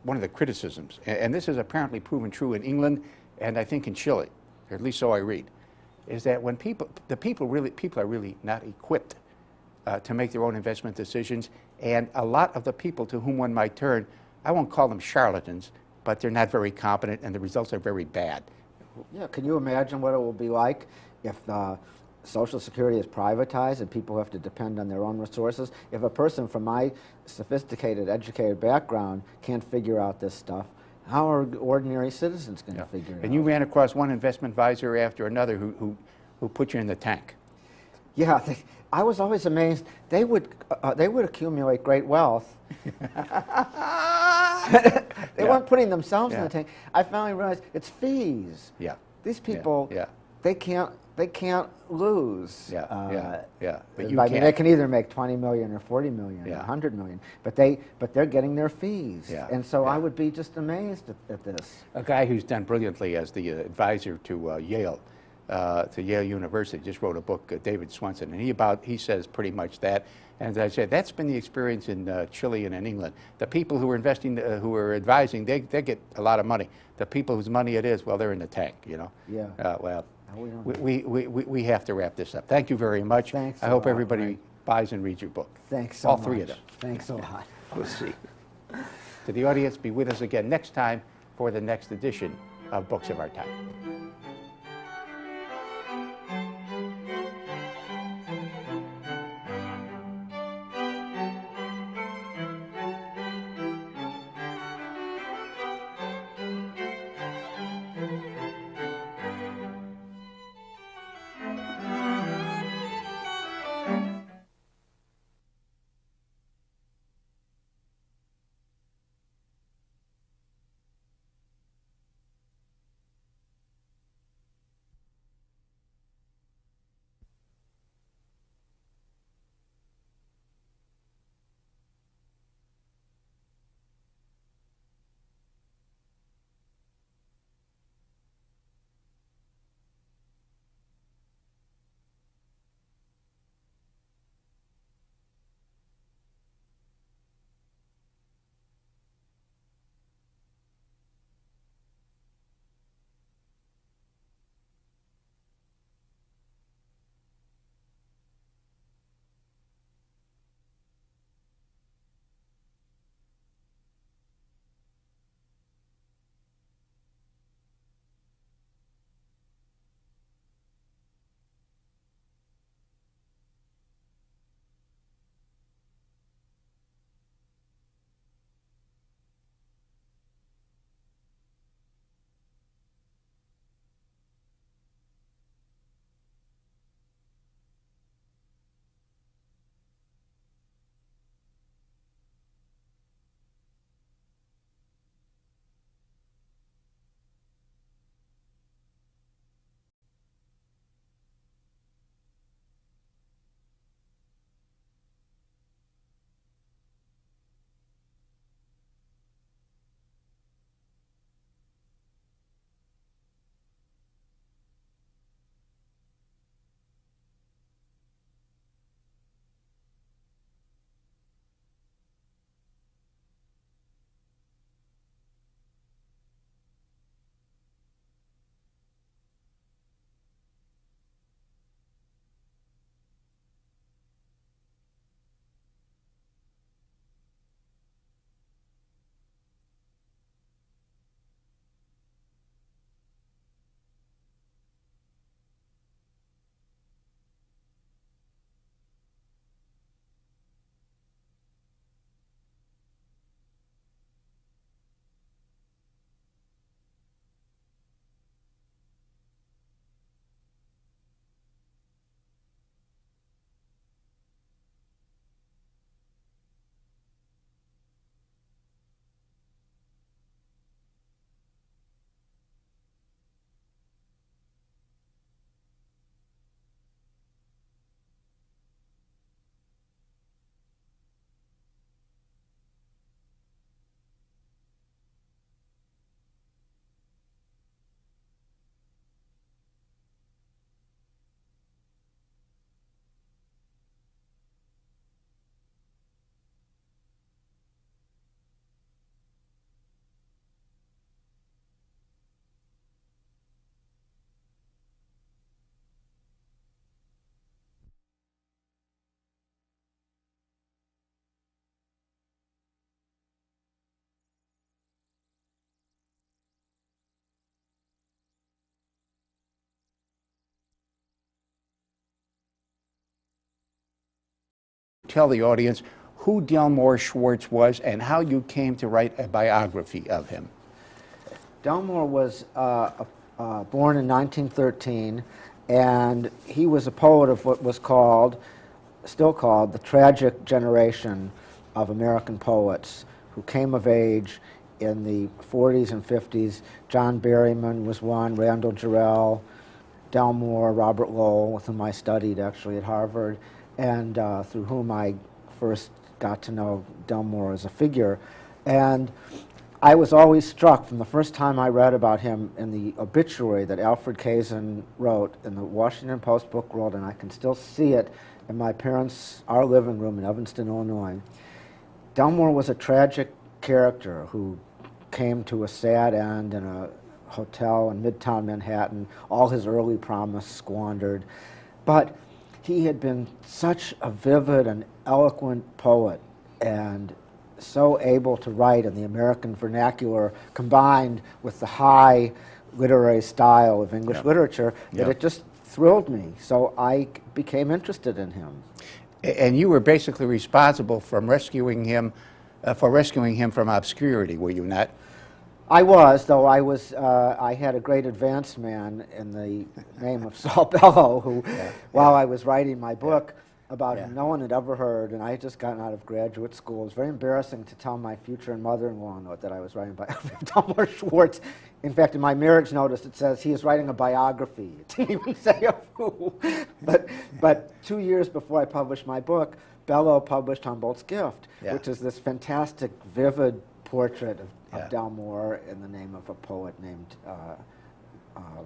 Speaker 1: one of the criticisms, and this is apparently proven true in England and I think in Chile, or at least so I read, is that when people are really not equipped to make their own investment decisions, and a lot of the people to whom one might turn, I won't call them charlatans, but they're not very competent and the results are very bad.
Speaker 2: Yeah, can you imagine what it will be like if Social Security is privatized and people have to depend on their own resources? If a person from my sophisticated, educated background can't figure out this stuff, how are ordinary citizens going to figure it out?
Speaker 1: And you ran across one investment advisor after another who put you in the tank.
Speaker 2: Yeah, I was always amazed. They would accumulate great wealth. They weren't putting themselves in the tank. I finally realized it's fees.
Speaker 1: Yeah.
Speaker 2: These people, they can't lose.
Speaker 1: But you
Speaker 2: can't. They can either make 20 million or 40 million or 100 million, but they're getting their fees. And so I would be just amazed at this.
Speaker 1: A guy who's done brilliantly as the advisor to Yale University just wrote a book, David Swenson, and he says pretty much that. And as I said, that's been the experience in Chile and in England. The people who are investing, who are advising, they get a lot of money. The people whose money it is, well, they're in the tank, you know.
Speaker 2: Yeah.
Speaker 1: Well, we have to wrap this up. Thank you very much.
Speaker 2: Thanks.
Speaker 1: I hope everybody buys and reads your book.
Speaker 2: Thanks so
Speaker 1: All
Speaker 2: much.
Speaker 1: 3 of them.
Speaker 2: Thanks a lot.
Speaker 1: We'll see. To the audience, be with us again next time for the next edition of Books of Our Time. tell the audience who Delmore Schwartz was and how you came to write a biography of him.
Speaker 2: Delmore was born in 1913, and he was a poet of what was still called, the tragic generation of American poets who came of age in the 40s and 50s. John Berryman was one, Randall Jarrell, Delmore, Robert Lowell, with whom I studied actually at Harvard, and through whom I first got to know Delmore as a figure. And I was always struck from the first time I read about him in the obituary that Alfred Kazin wrote in the Washington Post Book World, and I can still see it in our living room in Evanston, Illinois. Delmore was a tragic character who came to a sad end in a hotel in Midtown Manhattan, all his early promise squandered. But he had been such a vivid and eloquent poet, and so able to write in the American vernacular combined with the high literary style of English literature that it just thrilled me. So I became interested in him.
Speaker 1: And you were basically responsible for rescuing him from obscurity, were you not?
Speaker 2: I was, though I had a great advanced man in the name of Saul Bellow, who, while I was writing my book about him, no one had ever heard, and I had just gotten out of graduate school. It was very embarrassing to tell my future mother-in-law that I was writing by Delmore Schwartz. In fact, in my marriage notice, it says he is writing a biography. It didn't even say of who. But 2 years before I published my book, Bellow published Humboldt's Gift, which is this fantastic, vivid portrait of Delmore in the name of a poet named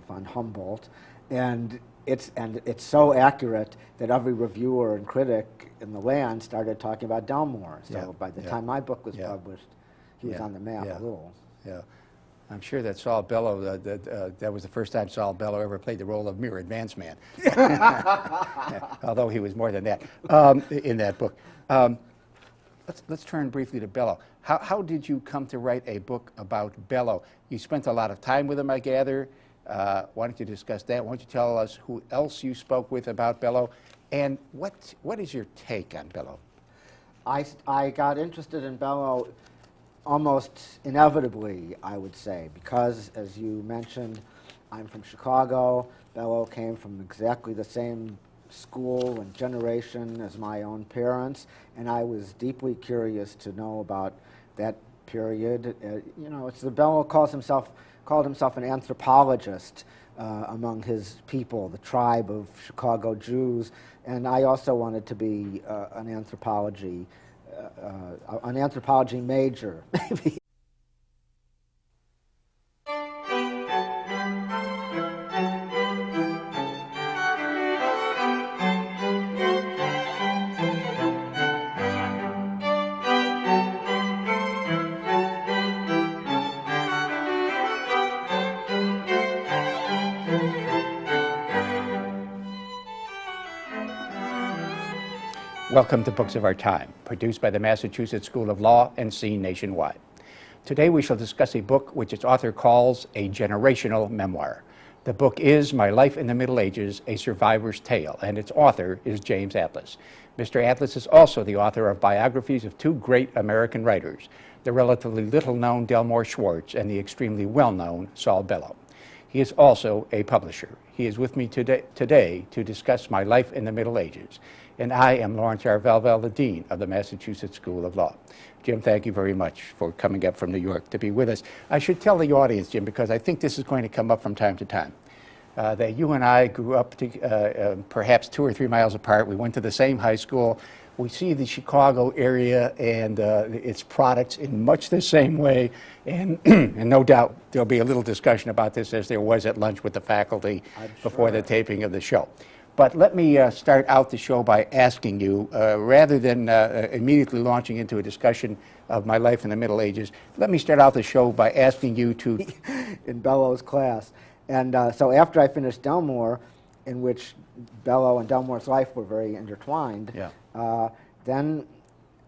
Speaker 2: von Humboldt, and it's so accurate that every reviewer and critic in the land started talking about Delmore. So by the time my book was published, he was on the map a little.
Speaker 1: Yeah, I'm sure that Saul Bellow, that was the first time Saul Bellow ever played the role of mere advance man, although he was more than that in that book. Let's turn briefly to Bellow. How did you come to write a book about Bellow? You spent a lot of time with him, I gather. Why don't you discuss that? Why don't you tell us who else you spoke with about Bellow, and what is your take on Bellow?
Speaker 2: I got interested in Bellow almost inevitably, I would say, because, as you mentioned, I'm from Chicago. Bellow came from exactly the same school and generation as my own parents, and I was deeply curious to know about that period. You know, Bellow called himself an anthropologist among his people, the tribe of Chicago Jews, and I also wanted to be an anthropology major, maybe.
Speaker 1: Welcome to Books of Our Time, produced by the Massachusetts School of Law and seen nationwide. Today we shall discuss a book which its author calls a generational memoir. The book is My Life in the Middle Ages, A Survivor's Tale, and its author is James Atlas. Mr. Atlas is also the author of biographies of two great American writers, the relatively little-known Delmore Schwartz and the extremely well-known Saul Bellow. He is also a publisher. He is with me today to discuss My Life in the Middle Ages. And I am Lawrence R. Valvel, the Dean of the Massachusetts School of Law. Jim, thank you very much for coming up from New York to be with us. I should tell the audience, Jim, because I think this is going to come up from time to time, that you and I grew up perhaps 2 or 3 miles apart. We went to the same high school. We see the Chicago area and its products in much the same way, and, and no doubt there'll be a little discussion about this as there was at lunch with the faculty before the taping of the show. But let me start out the show by asking you, rather than immediately launching into a discussion of my life in the Middle Ages, let me start out the show by asking you to...
Speaker 2: in Bellow's class. And so after I finished Delmore, in which Bellow and Delmore's life were very intertwined, then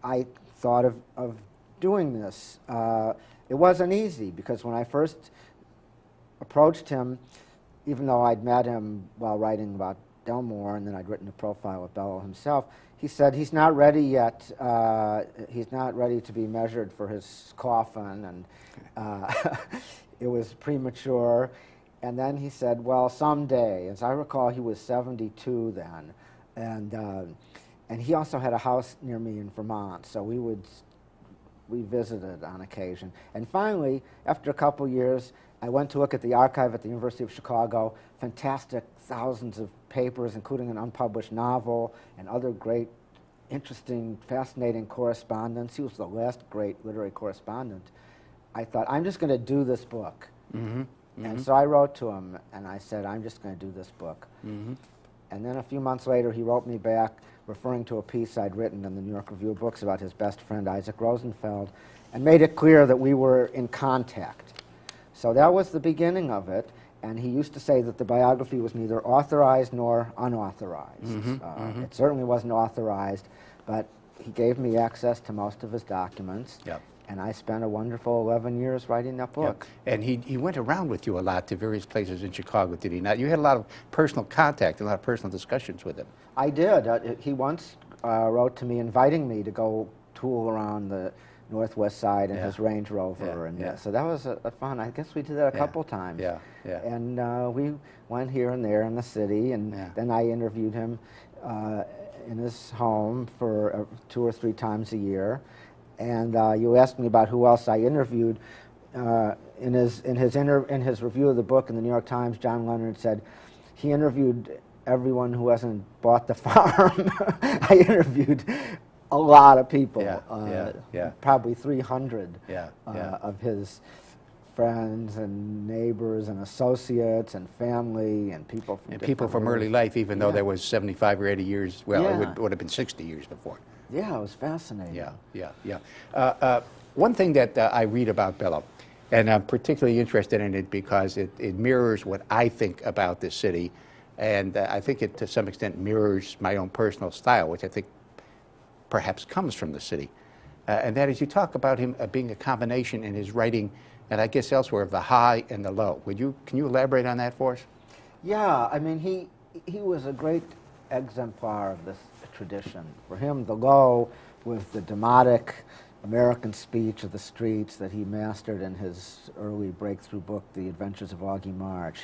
Speaker 2: I thought of doing this. It wasn't easy, because when I first approached him, even though I'd met him while writing about Delmore, and then I'd written a profile of Bellow himself. He said he's not ready yet. He's not ready to be measured for his coffin, and it was premature. And then he said, well, someday. As I recall, he was 72 then, and he also had a house near me in Vermont, so we visited on occasion. And finally, after a couple years, I went to look at the archive at the University of Chicago. Fantastic, thousands of papers, including an unpublished novel and other great, interesting, fascinating correspondence. He was the last great literary correspondent. I thought, I'm just going to do this book.
Speaker 1: Mm-hmm. Mm-hmm.
Speaker 2: And so I wrote to him, and I said, I'm just going to do this book.
Speaker 1: Mm-hmm.
Speaker 2: And then a few months later, he wrote me back, referring to a piece I'd written in the New York Review of Books about his best friend, Isaac Rosenfeld, and made it clear that we were in contact. So that was the beginning of it, and he used to say that the biography was neither authorized nor unauthorized.
Speaker 1: Mm-hmm.
Speaker 2: It certainly wasn't authorized, but he gave me access to most of his documents.
Speaker 1: Yep.
Speaker 2: And I spent a wonderful 11 years writing that book.
Speaker 1: Yep. And he went around with you a lot to various places in Chicago, did he not? You had a lot of personal contact, a lot of personal discussions with him.
Speaker 2: I did. He once wrote to me inviting me to go tool around the Northwest Side in his Range Rover. And so that was a fun. I guess we did that a couple times.
Speaker 1: Yeah, yeah.
Speaker 2: And we went here and there in the city, and then I interviewed him in his home for 2 or 3 times a year. And you asked me about who else I interviewed. In his review of the book in the New York Times, John Leonard said he interviewed everyone who hasn't bought the farm. I interviewed a lot of people, probably 300 of his friends and neighbors and associates and family and people from
Speaker 1: early life, even though there was 75 or 80 years. Well, it would have been 60 years before.
Speaker 2: Yeah, it was fascinating.
Speaker 1: One thing that I read about Bellow, and I'm particularly interested in it because it mirrors what I think about this city, and I think it to some extent mirrors my own personal style, which I think perhaps comes from the city. And that is, you talk about him being a combination in his writing, and I guess elsewhere, of the high and the low. Can you elaborate on that for us?
Speaker 2: Yeah, I mean, he was a great exemplar of this tradition. For him, the low was the demotic American speech of the streets that he mastered in his early breakthrough book, The Adventures of Augie March.